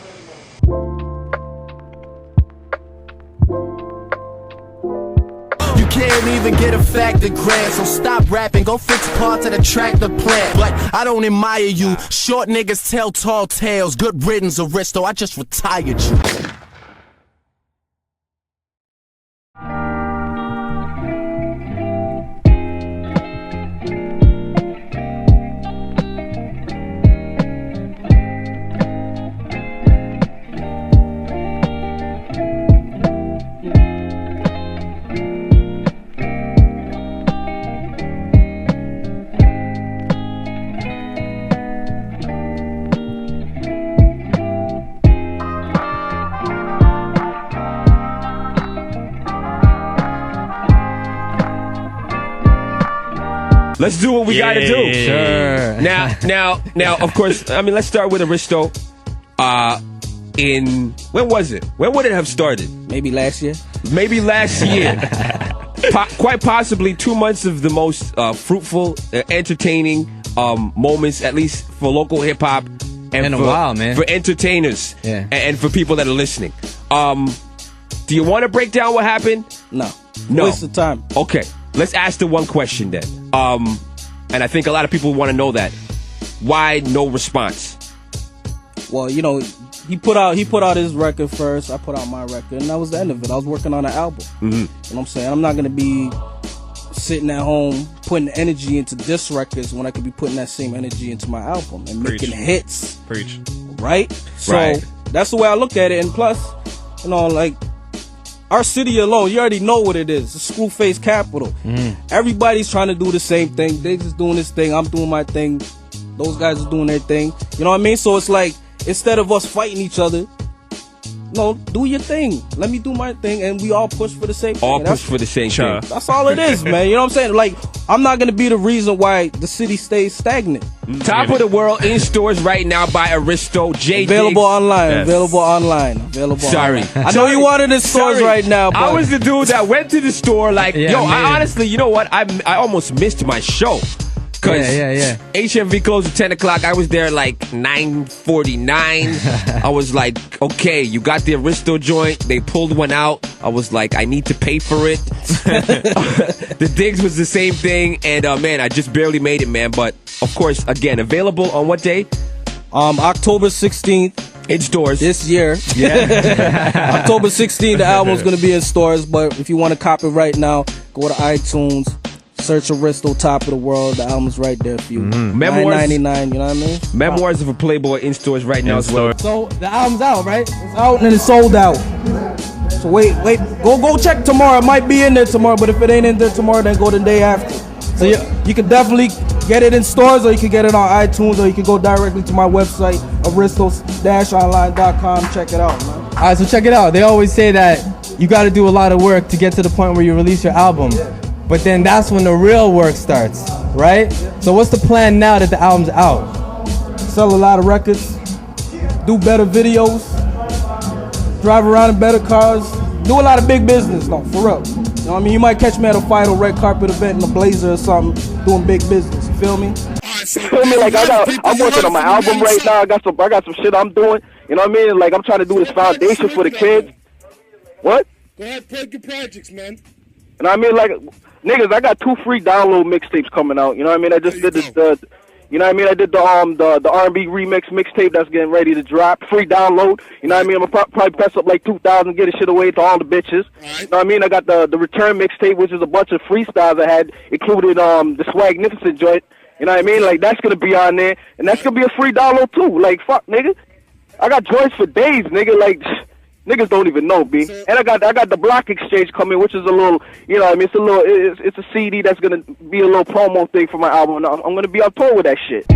You can't even get a factor grant, so stop rapping, go fix parts of the tractor plant. But I don't admire you, short niggas tell tall tales. Good riddance, Aristo, I just retired you. Let's do what we gotta do. Sure. Now, of course, I mean, let's start with Aristo. When was it? When would it have started? Maybe last year. Maybe last year. Quite possibly 2 months of the most fruitful, entertaining moments, at least for local hip hop and in a while, man. For entertainers, yeah, and for people that are listening. Do you want to break down what happened? No. No. Waste of time. Okay. Let's ask the one question then. And I think a lot of people want to know that. Why no response? Well, you know, he put out his record first. I put out my record, and that was the end of it. I was working on an album. You know what I'm saying? I'm not gonna be sitting at home putting energy into diss records when I could be putting that same energy into my album and making hits. Preach. Right? So that's the way I look at it. And plus, you know, like, our city alone, you already know what it is. It's Screwface capital. Everybody's trying to do the same thing. Diggs is doing his thing. I'm doing my thing. Those guys are doing their thing. You know what I mean? So it's like, instead of us fighting each other, no, do your thing. Let me do my thing, and we all push for the same thing. All push for the same thing. That's all it is, man. You know what I'm saying? Like, I'm not going to be the reason why the city stays stagnant. Top of the World in stores right now by Aristo. J. Available online. Yes. Available online. Available Sorry. online. I know you wanted it in stores right now, but I was the dude that went to the store like, Yeah, yo, man. I honestly, you know what? I almost missed my show. Cause HMV closed at 10 o'clock. I was there like 9:49. I was like, okay, you got the Aristo joint. They pulled one out. I was like, I need to pay for it. The Diggs was the same thing. And man, I just barely made it, man. But of course, again, available on what day? October 16th. In stores. This year. Yeah. October 16th, the album's going to be in stores. But if you want to cop it right now, go to iTunes. Search Aristo, Top of the World. The album's right there for you. Memoirs, $9.99, you know what I mean? Memoirs of a Playboy in stores right now as well. So the album's out, right? It's out and it's sold out. So wait, go check tomorrow. It might be in there tomorrow, but if it ain't in there tomorrow, then go the day after. So you can definitely get it in stores, or you can get it on iTunes, or you can go directly to my website, aristos-online.com. Check it out, man. All right, so check it out. They always say that you got to do a lot of work to get to the point where you release your album. But then that's when the real work starts, right? So what's the plan now that the album's out? Sell a lot of records, do better videos, drive around in better cars, do a lot of big business, no, for real. You know what I mean? You might catch me at a fight or red carpet event in a blazer or something, doing big business. You feel me? Feel me? Like I'm working on my album right now. I got some shit I'm doing. You know what I mean? Like I'm trying to do this foundation for the kids. What? Go ahead, plug your projects, man. You know what I mean? Like, niggas, I got 2 free download mixtapes coming out. You know what I mean? I just did this. You know what I mean? I did the R&B remix mixtape that's getting ready to drop. Free download. You know what I mean? I'm gonna probably press up like 2,000, get the shit away to all the bitches. You know what I mean? I got the return mixtape, which is a bunch of freestyles I had, included the Swagnificent joint. You know what I mean? Like, that's gonna be on there, and that's gonna be a free download too. Like, fuck, nigga. I got joints for days, nigga. Like, niggas don't even know, B. And I got the Block Exchange coming, which is a little, you know what I mean? It's a CD that's gonna be a little promo thing for my album. And I'm gonna be on tour with that shit.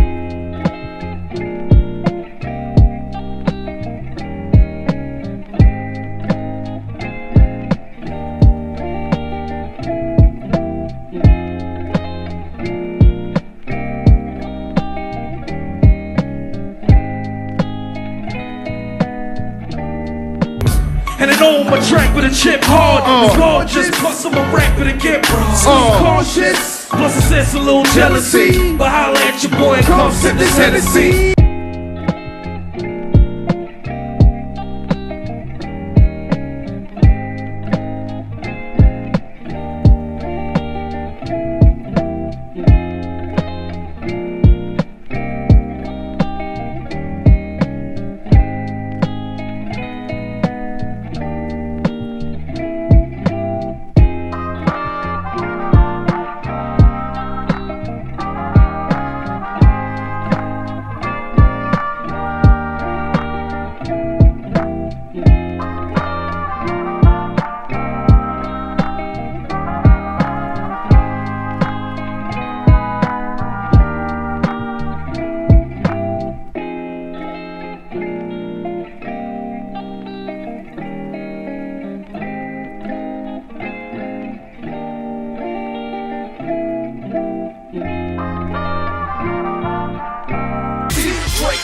know my track with a chip hard. It's gorgeous, plus I'm a rapper to get cautious. Plus I sense a little jealousy, but holla at your boy and come sip this Hennessy.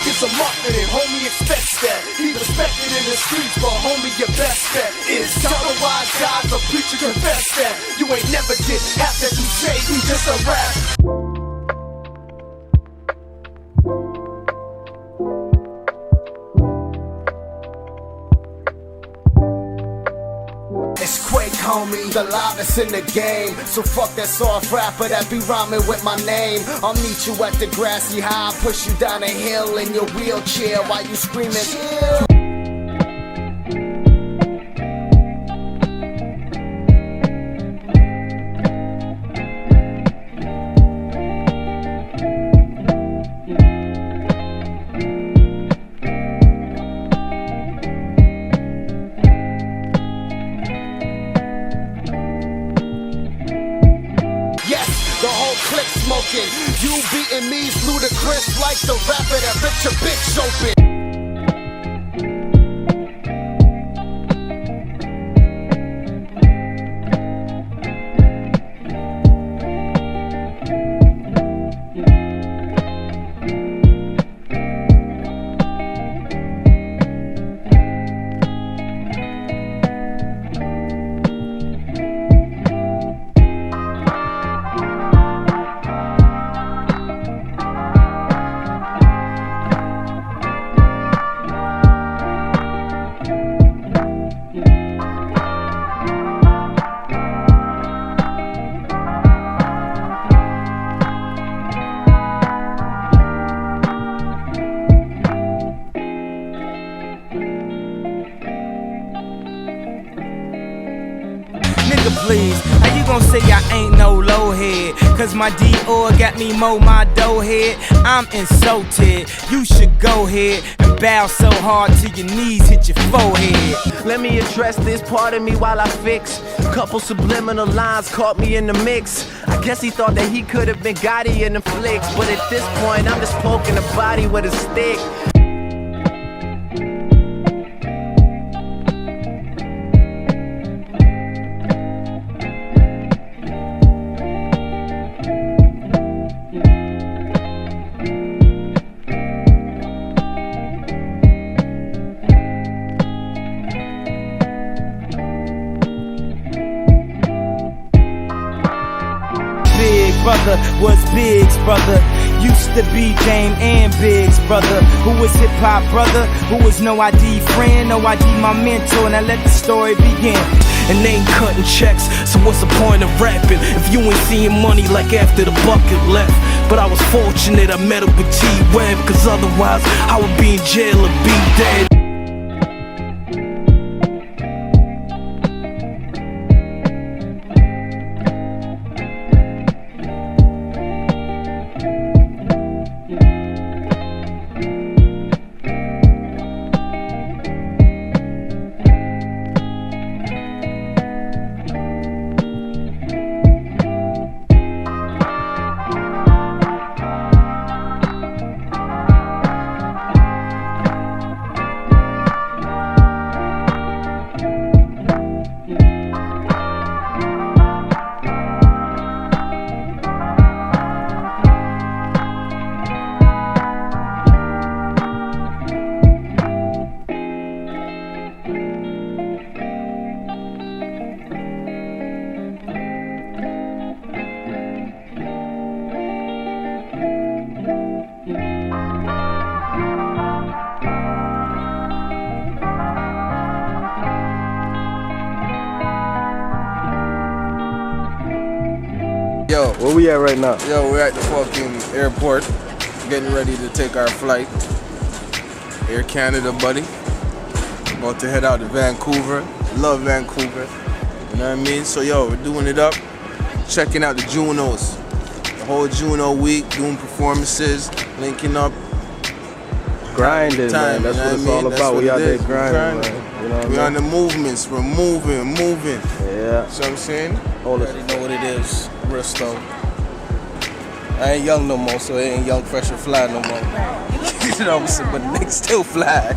It's a marketing, homie expects that. He respected in the streets, but homie your best bet is tell the wise guys a preacher confess that you ain't never did half that you say, you just a rap. It's Quake, homie, the livest in the game. So fuck that soft rapper that be rhyming with my name. I'll meet you at Degrassi High, push you down a hill in your wheelchair while you screaming. The whole clique smoking. You beating me's ludicrous like the rapper that ripped your bitch open. Please, how you gonna say I ain't no low head? Cause my Dior got me mow my dough head. I'm insulted, you should go ahead and bow so hard till your knees hit your forehead. Let me address this part of me while I fix. Couple subliminal lines caught me in the mix. I guess he thought that he could have been Gotti in the flicks, but at this point I'm just poking the body with a stick. Brother was Big's brother, used to be Game and Big's brother, who was hip hop brother, who was no ID friend, no ID my mentor. Now let the story begin. And they ain't cutting checks, so what's the point of rapping if you ain't seeing money like after the bucket left? But I was fortunate I met up with T-Web, cause otherwise I would be in jail or be dead. Where we at right now? Yo, we're at the fucking airport, getting ready to take our flight. Air Canada, buddy. About to head out to Vancouver. Love Vancouver. You know what I mean? So yo, we're doing it up. Checking out the Junos. The whole Juno week, doing performances, linking up. Grinding, man. That's what it's all about. We out there grinding, man. You know what I mean? We're on the movements. We're moving. Yeah. See what I'm saying? Hold you already know what it is. Aristo. I ain't young no more, so it ain't young, fresh, and fly no more. You know what I'm saying? But the niggas still fly.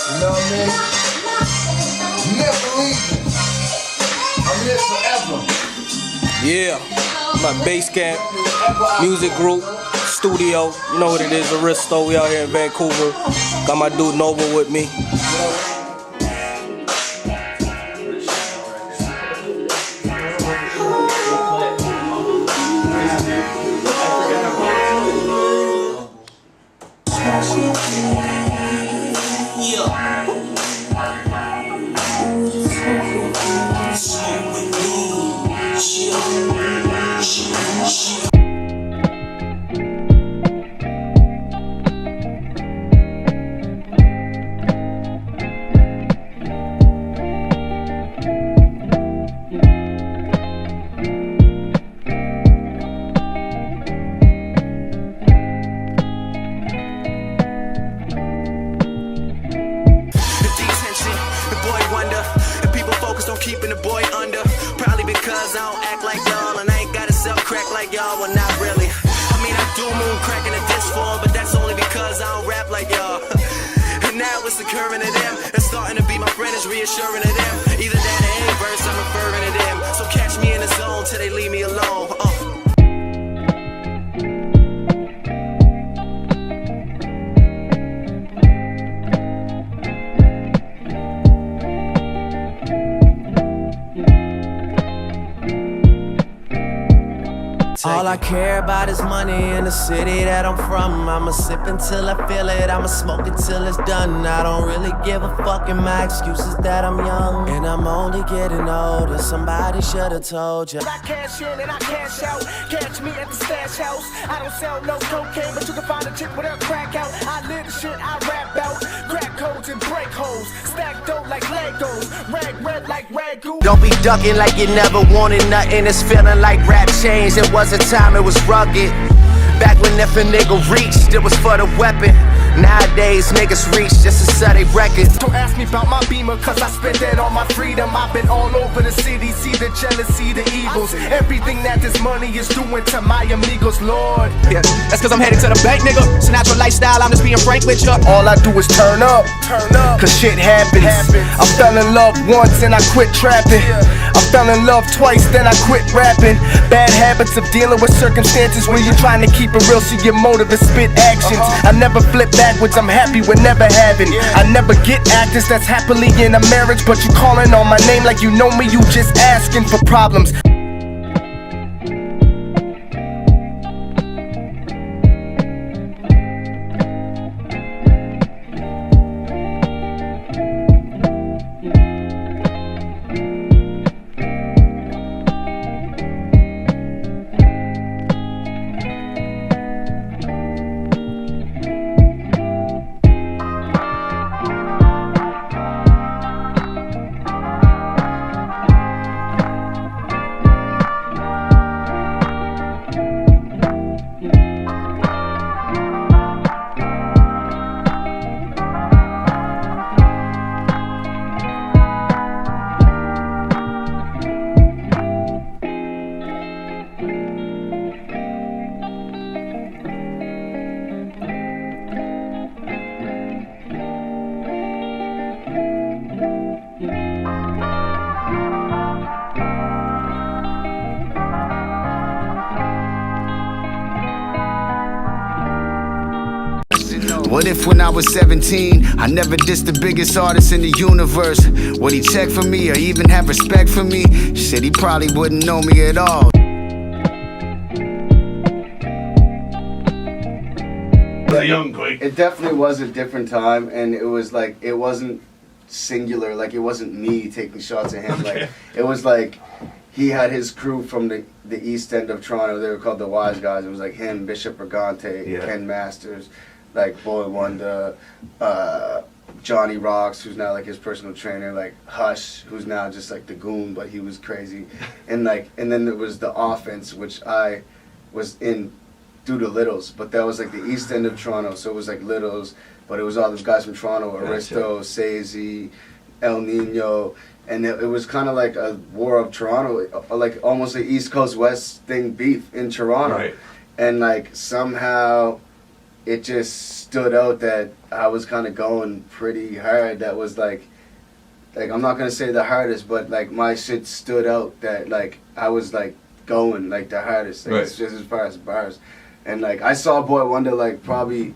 You know what I mean? Never leave. I'm here forever. Yeah, my bass camp, music group, studio. You know what it is, Aristo. We out here in Vancouver. Got my dude Nova with me. Reassuring to them, either that or any verse I'm referring to them. So catch me in the zone till they leave me alone. All I care about is money in the city that I'm from. I'ma sip until I feel it, I'ma smoke it till it's done. I don't really give a fuck, and my excuse is that I'm young and I'm only getting older. Somebody should've told you. I cash in and I cash out. Catch me at the stash house. I don't sell no cocaine, but you can find a chick with her crack out. I live the shit I rap out. Crack codes and break holes. Stack dough like Legos. Rag red like ragu. Don't be ducking like you never wanted nothing. It's feeling like rap changed. It was a time it was rugged. Back when if a nigga reached, it was for the weapon. Nowadays niggas reach just to sell they record. Don't ask me about my Beamer, cause I spent that on my freedom. I've been all over the city, see the jealousy, the evils. Everything that this money is doing to my amigos, Lord. Yeah, that's cause I'm headed to the bank, nigga. It's a natural lifestyle, I'm just being frank with you. All I do is turn up, cause shit happens. I fell in love once and I quit trapping. I fell in love twice, then I quit rapping. Bad habits of dealing with circumstances when you're trying to keep it real, so your motive is spit actions. I never flip backwards, I'm happy with never having. I never get actors that's happily in a marriage, but you calling on my name like you know me, you just asking for problems. What if when I was 17, I never dissed the biggest artist in the universe? Would he check for me or even have respect for me? Shit, he probably wouldn't know me at all. young Quake. It definitely was a different time, and it was like, it wasn't singular, like it wasn't me taking shots at him. Like it was like he had his crew from the east end of Toronto. They were called the Wise Guys. It was like him, Bishop Brigante, Ken Masters, like Boy Wonder, Johnny Rocks, who's now like his personal trainer, like Hush, who's now just like the goon, but he was crazy, and then there was the Offense, which I was in due to Littles, but that was like the east end of Toronto, so it was like Littles, but it was all those guys from Toronto, Aristo, Sazy, El Nino, and it was kind of like a war of Toronto, like almost an East Coast West thing beef in Toronto, and like somehow it just stood out that I was kind of going pretty hard. That was like I'm not gonna say the hardest, but like my shit stood out that like I was like going like the hardest, like it's just as far as bars. And like I saw Boy Wonder like probably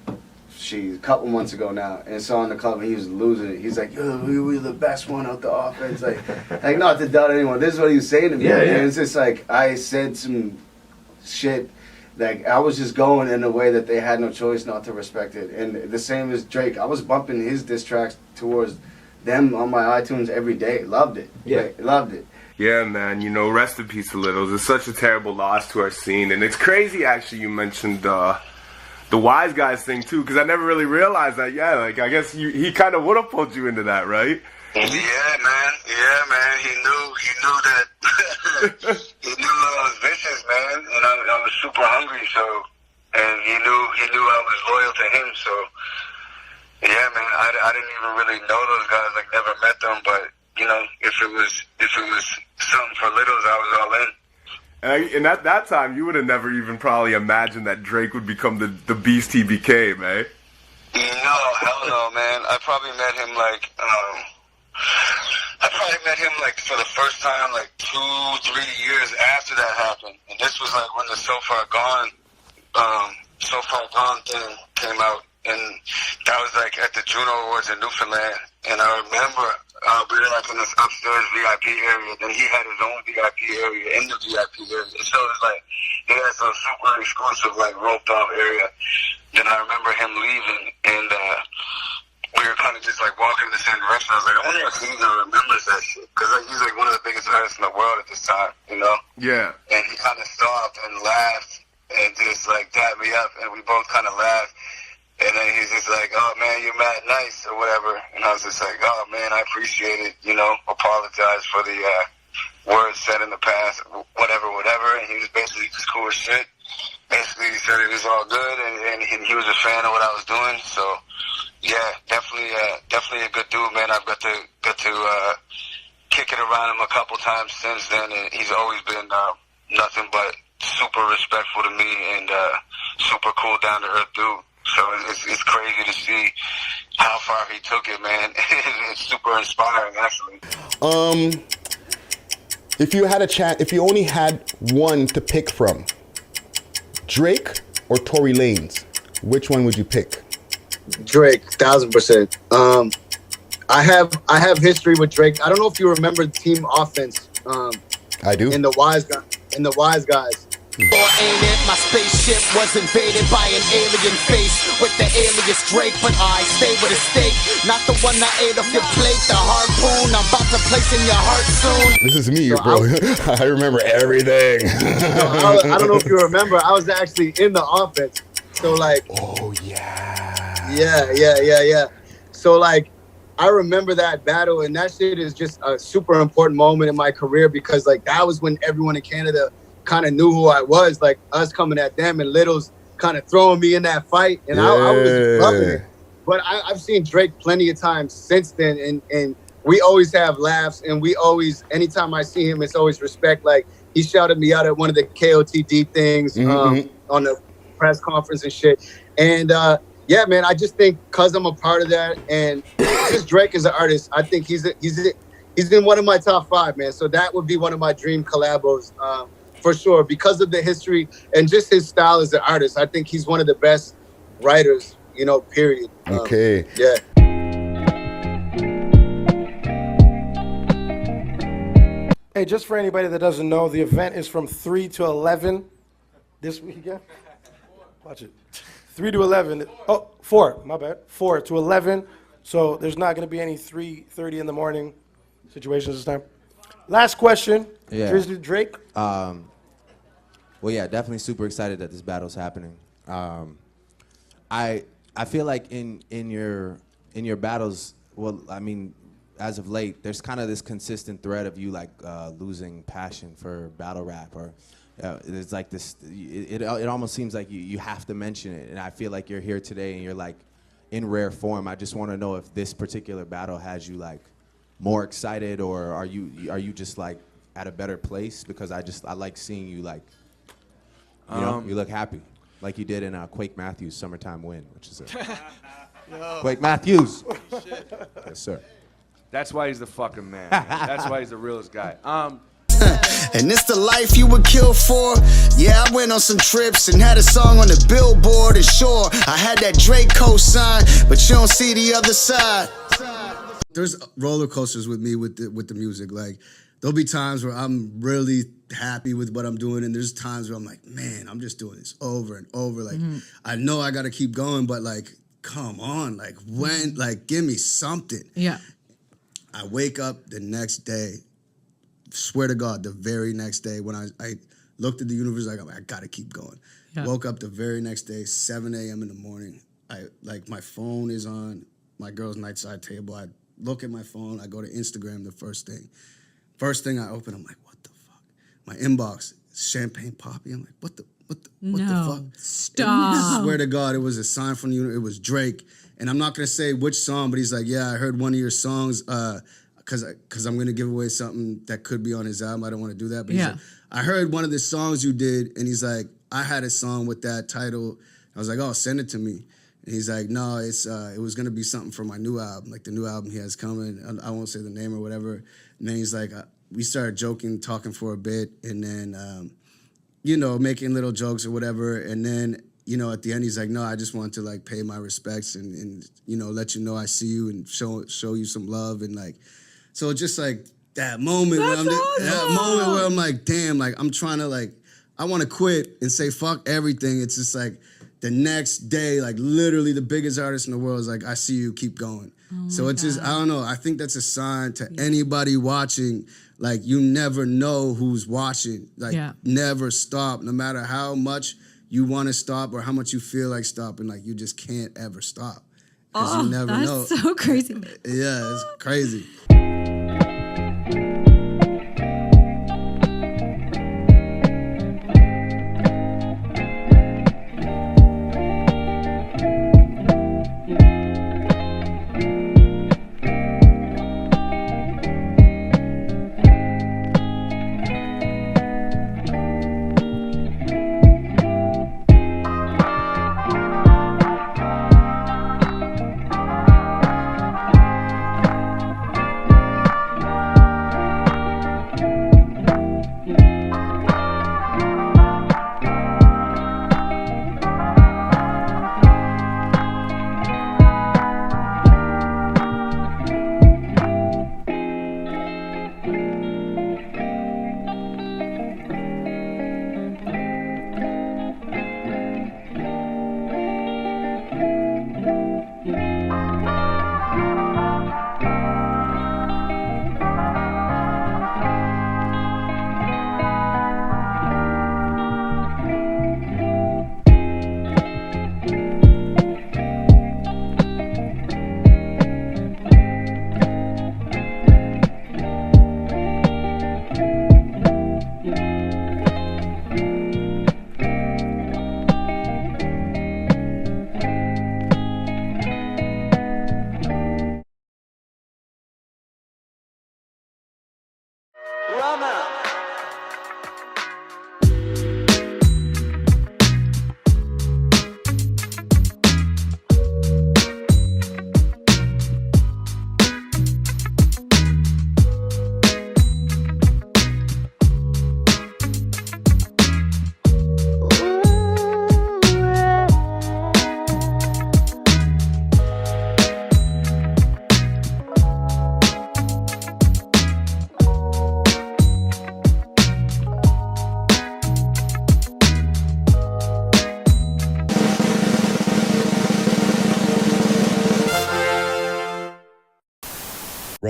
a couple months ago now, and saw in the club and he was losing it. He's like, yo, we were the best one out the Offense. Like not to doubt anyone. This is what he was saying to me. And it's just like I said some shit. Like I was just going in a way that they had no choice not to respect it. And the same as Drake. I was bumping his diss tracks towards them on my iTunes every day. Loved it. Loved it. Yeah, man, you know, rest in peace to Littles. It's such a terrible loss to our scene. And it's crazy, actually, you mentioned the Wise Guys thing, too, because I never really realized that. Yeah, like, I guess he kind of would have pulled you into that, right? Yeah, man. He knew that. He knew I was vicious, man, and I was super hungry, so, and he knew I was loyal to him, so, yeah, man, I didn't even really know those guys, like, never met them, but, you know, if it was something for Littles, I was all in. And at that time, you would have never even probably imagined that Drake would become the beast he became, eh? No, hell no, man. I probably met him for the first time like 2-3 years after that happened. And this was like when the So Far Gone thing came out. And that was like at the Juno Awards in Newfoundland. And I remember we were like in this upstairs VIP area. Then he had his own VIP area in the VIP area. So it was like he had some super exclusive like roped off area. Then I remember him leaving, and we were kind of just like walking in the same direction. I was like, I wonder if he even remembers that shit, because like, he's like one of the biggest artists in the world at this time, you know? Yeah. And he kind of stopped and laughed and just like dapped me up, and we both kind of laughed. And then he's just like, oh man, you're mad nice or whatever. And I was just like, oh man, I appreciate it, you know, apologize for the words said in the past, whatever. And he was basically just cool as shit. Basically, he said it was all good, and he was a fan of what I was doing. So, yeah, definitely a good dude, man. I've got to kick it around him a couple times since then, and he's always been nothing but super respectful to me and super cool, down to earth dude. So it's crazy to see how far he took it, man. It's super inspiring, actually. If you had if you only had one to pick from, Drake or Tory Lanez, which one would you pick? Drake, 1000%. I have history with Drake. I don't know if you remember Team Offense. I do. In the Wise Guys. Or ain't it? My spaceship was invaded by an alien face with the alias Drake, but I stay with a steak, not the one that ate off your plate. The harpoon I'm about to place in your heart soon. This is me, bro. I remember everything. I don't know if you remember. I was actually in the Offense. So like. Oh yeah. Yeah. So like, I remember that battle, and that shit is just a super important moment in my career, because like that was when everyone in Canada kind of knew who I was, like us coming at them and Littles kind of throwing me in that fight, and I was loving it. But I've seen Drake plenty of times since then, and we always have laughs, and we always, anytime I see him, it's always respect. Like he shouted me out at one of the KOTD things on the press conference and shit. And yeah, man, I just think because I'm a part of that, and just Drake as an artist, I think he's in one of my top 5, man. So that would be one of my dream collabos. For sure, because of the history and just his style as an artist. I think he's one of the best writers, you know, period. Okay. Yeah. Hey, just for anybody that doesn't know, the event is from 3 to 11 this weekend. Watch it. 3 to 11. Oh, 4. My bad. 4 to 11. So there's not going to be any 3:30 in the morning situations this time. Last question. Yeah. Drizzly Drake. Well, yeah, definitely super excited that this battle's happening. I feel like in your battles, well, I mean, as of late, there's kind of this consistent thread of you like losing passion for battle rap, or it's like this. It almost seems like you have to mention it, and I feel like you're here today and you're like in rare form. I just want to know if this particular battle has you like more excited, or are you just like at a better place? Because I like seeing you like, you know, you look happy, like you did in Quake Matthews' Summertime Win, which is Quake Matthews. Yes, sir. That's why he's the fucking man. That's why he's the realest guy. And it's the life you would kill for. Yeah, I went on some trips and had a song on the billboard. And sure, I had that Drake co-sign, but you don't see the other side. There's roller coasters with me with the music. Like, there'll be times where I'm really happy with what I'm doing, and there's times where I'm like, man, I'm just doing this over and over. Like, I know I gotta keep going, but like, come on, like when, like, give me something. Yeah. I wake up the next day, swear to God, the very next day when I looked at the universe, like, I gotta keep going. Yeah. Woke up the very next day, 7 a.m. in the morning. My phone is on my girl's nightside table. I look at my phone, I go to Instagram the first thing. First thing I open, I'm like, what the fuck? My inbox, Champagne Poppy. I'm like, what the fuck? Stop. I swear to God, it was a sign from the universe. It was Drake. And I'm not gonna say which song, but he's like, yeah, I heard one of your songs, cause I'm gonna give away something that could be on his album. I don't want to do that, but he's like, I heard one of the songs you did, and he's like, I had a song with that title. I was like, oh, send it to me. And he's like, no, it was gonna be something for my new album, like the new album he has coming. I won't say the name or whatever. And then he's like, we started joking, talking for a bit, and then, you know, making little jokes or whatever. And then, you know, at the end, he's like, no, I just want to like pay my respects and you know, let you know I see you and show you some love. And like, so just like that moment where I'm like, damn, like I'm trying to like, I want to quit and say fuck everything. It's just like the next day, like literally the biggest artist in the world is like, I see you, keep going. So it's just, I don't know. I think that's a sign to anybody watching. Like, you never know who's watching. Like, never stop. No matter how much you want to stop or how much you feel like stopping, like, you just can't ever stop. Because you never know. That's so crazy. Yeah, it's crazy.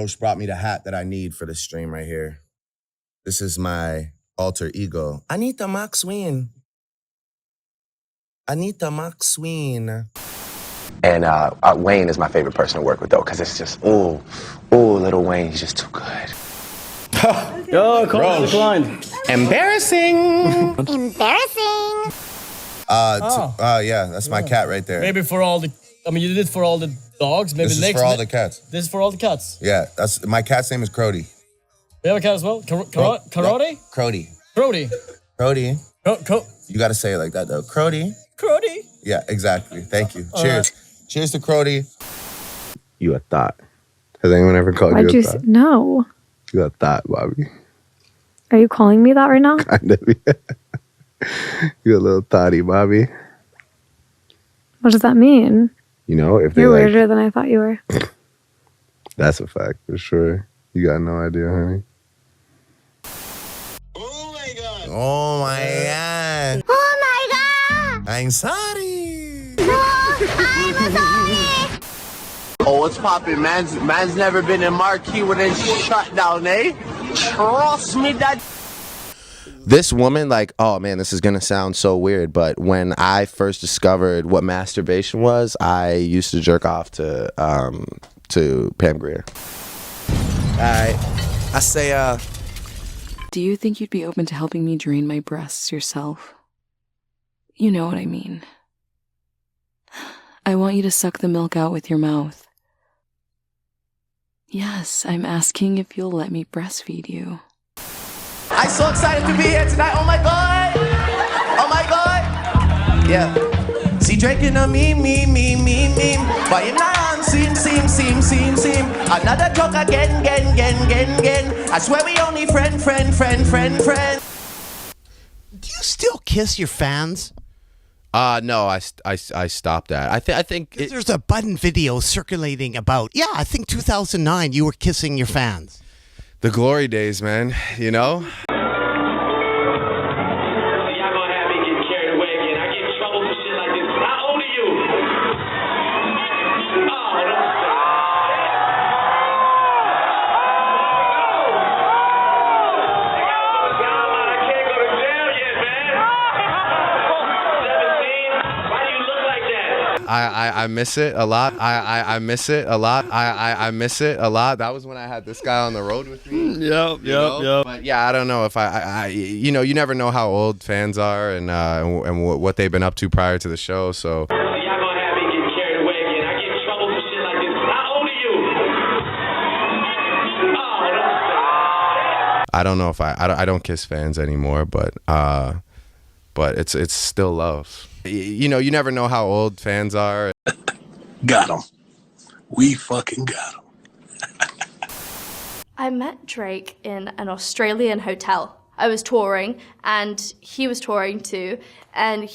Roche brought me the hat that I need for this stream right here. This is my alter ego. Anita McSween. Anita McSween. And Wayne is my favorite person to work with, though, because it's just, ooh, little Wayne, he's just too good. Yo, call declined. Embarrassing. Embarrassing. Yeah, that's my cat right there. Maybe for all the, I mean, you did it for all the dogs. Maybe This is next for all the cats. This is for all the cats. Yeah, that's my cat's name is Crody. We have a cat as well. Karate? Crody. Crody. Crody. You got to say it like that though. Crody. Crody. Yeah, exactly. Thank you. Cheers. Cheers to Crody. You a thought. Has anyone ever called Why'd you a you thought? no. You a thought, Bobby. Are you calling me that right now? Kind of. You a little thoughty, Bobby. What does that mean? You know, if they You're like, weirder than I thought you were. that's a fact for sure. You got no idea, honey. Oh my god. Oh my god. Oh my god. I'm sorry. I'm sorry. Oh, what's poppin'? Man's never been in Marquee with a shutdown, eh? Trust me, that. This woman, like, oh man, this is gonna sound so weird, but when I first discovered what masturbation was, I used to jerk off to Pam Grier. I say, Do you think you'd be open to helping me drain my breasts yourself? You know what I mean. I want you to suck the milk out with your mouth. Yes, I'm asking if you'll let me breastfeed you. I'm so excited to be here tonight. Oh my god. Oh my god. Yeah. See Drake in a meme. But in a seem. Another joke again. I swear we only friend. Do you still kiss your fans? No, I stopped that. I think there's a Button video circulating about. Yeah, I think 2009 you were kissing your fans. the glory days, man. You know. I miss it a lot. I miss it a lot. I miss it a lot. That was when I had this guy on the road with me. Yep. But yeah, I don't know if I you know, you never know how old fans are and what they've been up to prior to the show. So. I don't know if I don't kiss fans anymore, but it's still love. You know, you never know how old fans are. Got him. We fucking got him. I met Drake in an Australian hotel. I was touring, and he was touring too. And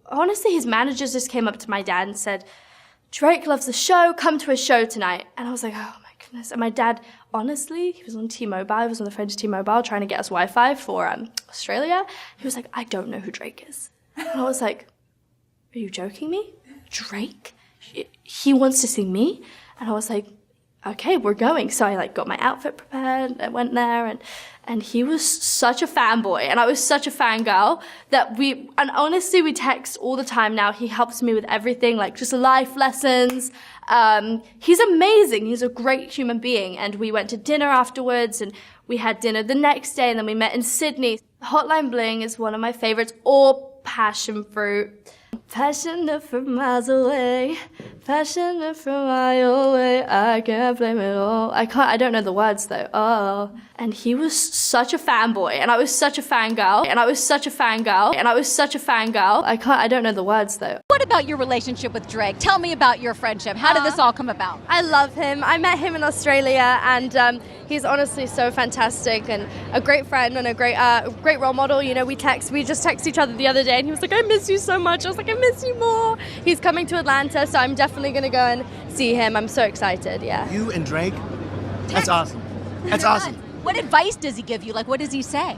honestly, his managers just came up to my dad and said, Drake loves the show, come to his show tonight. And I was like, oh my goodness. And my dad, honestly, he was on T-Mobile, he was on the phone to T-Mobile trying to get us Wi-Fi for Australia. He was like, I don't know who Drake is. And I was like, are you joking me? Drake? He wants to see me? And I was like, okay, we're going. So I got my outfit prepared, I went there, and he was such a fanboy, and I was such a fangirl that and honestly, we text all the time now. He helps me with everything, like just life lessons. He's amazing. He's a great human being. And we went to dinner afterwards, and we had dinner the next day, and then we met in Sydney. Hotline Bling is one of my favorites, or Passion Fruit. Passionate from miles away, passionate from miles away, I can't blame it all. I don't know the words though. Oh. And he was such a fanboy, and I was such a fangirl, and I was such a fangirl, and I was such a fangirl. I don't know the words though. What about your relationship with Drake? Tell me about your friendship. How did this all come about? I love him. I met him in Australia, and he's honestly so fantastic and a great friend and a great role model. You know, we just text each other the other day, and he was like, I miss you so much. I was like, I miss you more. He's coming to Atlanta, so I'm definitely gonna go and see him. I'm so excited, yeah. You and Drake? That's awesome. That's awesome. What advice does he give you? Like, what does he say?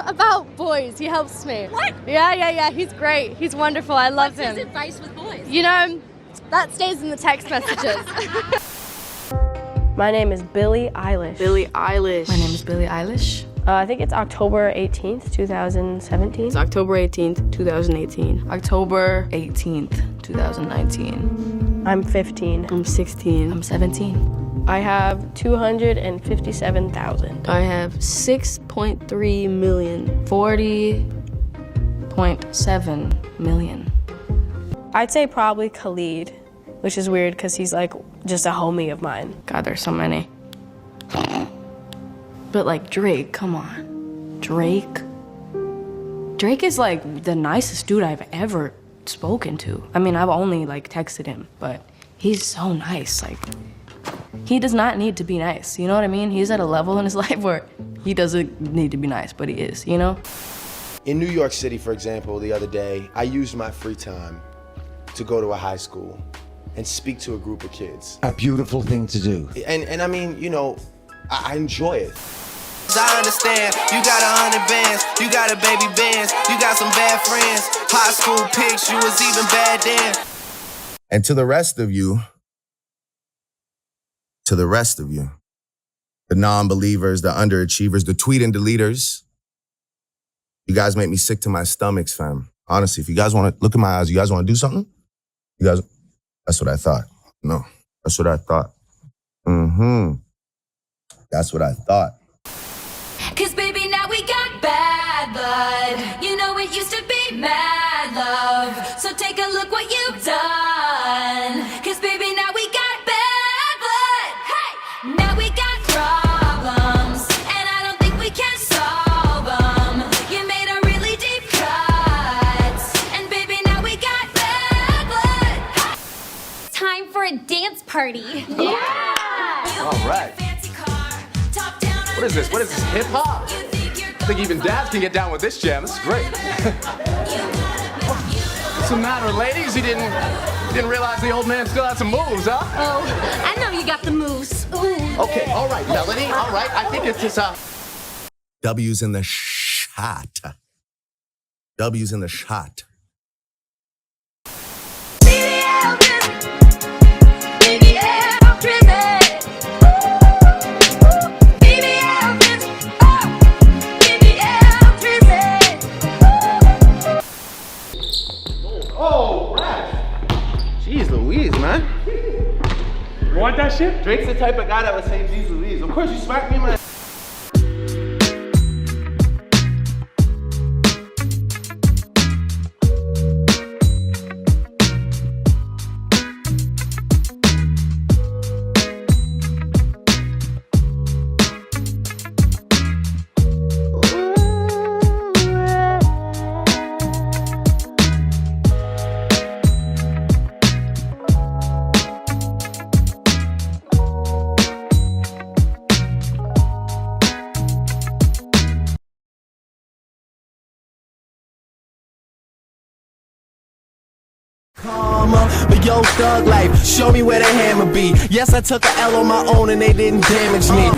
About boys. He helps me. What? Yeah. He's great. He's wonderful. I love him. What's his advice with boys? You know, that stays in the text messages. My name is Billie Eilish. Billie Eilish. My name is Billie Eilish. I think it's October 18th, 2017. It's October 18th, 2018. October 18th, 2019. I'm 15. I'm 16. I'm 17. I have 257,000. I have 6.3 million. 40.7 million. I'd say probably Khalid, which is weird because he's like just a homie of mine. God, there's so many. But like Drake, come on. Drake is like the nicest dude I've ever spoken to. I mean, I've only like texted him, but he's so nice. Like, he does not need to be nice, you know what I mean? He's at a level in his life where he doesn't need to be nice, but he is, you know? In New York City, for example, the other day, I used my free time to go to a high school and speak to a group of kids. A beautiful thing to do. And I mean, you know, I enjoy it. I understand, you got 100 bands, you got a baby bands, you got some bad friends, high school pics, you was even bad then. And to the rest of you, the non-believers, the underachievers, the tweet and deleters, you guys make me sick to my stomachs, fam. Honestly, if you guys want to look in my eyes, you guys want to do something? You guys, that's what I thought. No, that's what I thought. That's what I thought. Cause baby, now we got bad blood. You know it used to be mad love. So take a look what you've done. Cause baby, now we got bad blood. Hey! Now we got problems. And I don't think we can solve them. You made a really deep cut. And baby, now we got bad blood. Hey! Time for a dance party. Yeah! All right. What is this? What is this? Hip hop? I think even dads can get down with this jam. This is great. What's the matter, ladies? You didn't realize the old man still had some moves, huh? Oh, I know you got the moves. Ooh. Okay, all right, Melanie. All right. I think it's just W's in the shot. W's in the shot. Oh, Rash. Jeez Louise, man. You want that shit? Drake's the type of guy that would say jeez Louise. Of course you smacked me in my... But yo, thug life, show me where the hammer be. Yes, I took a L on my own and they didn't damage me.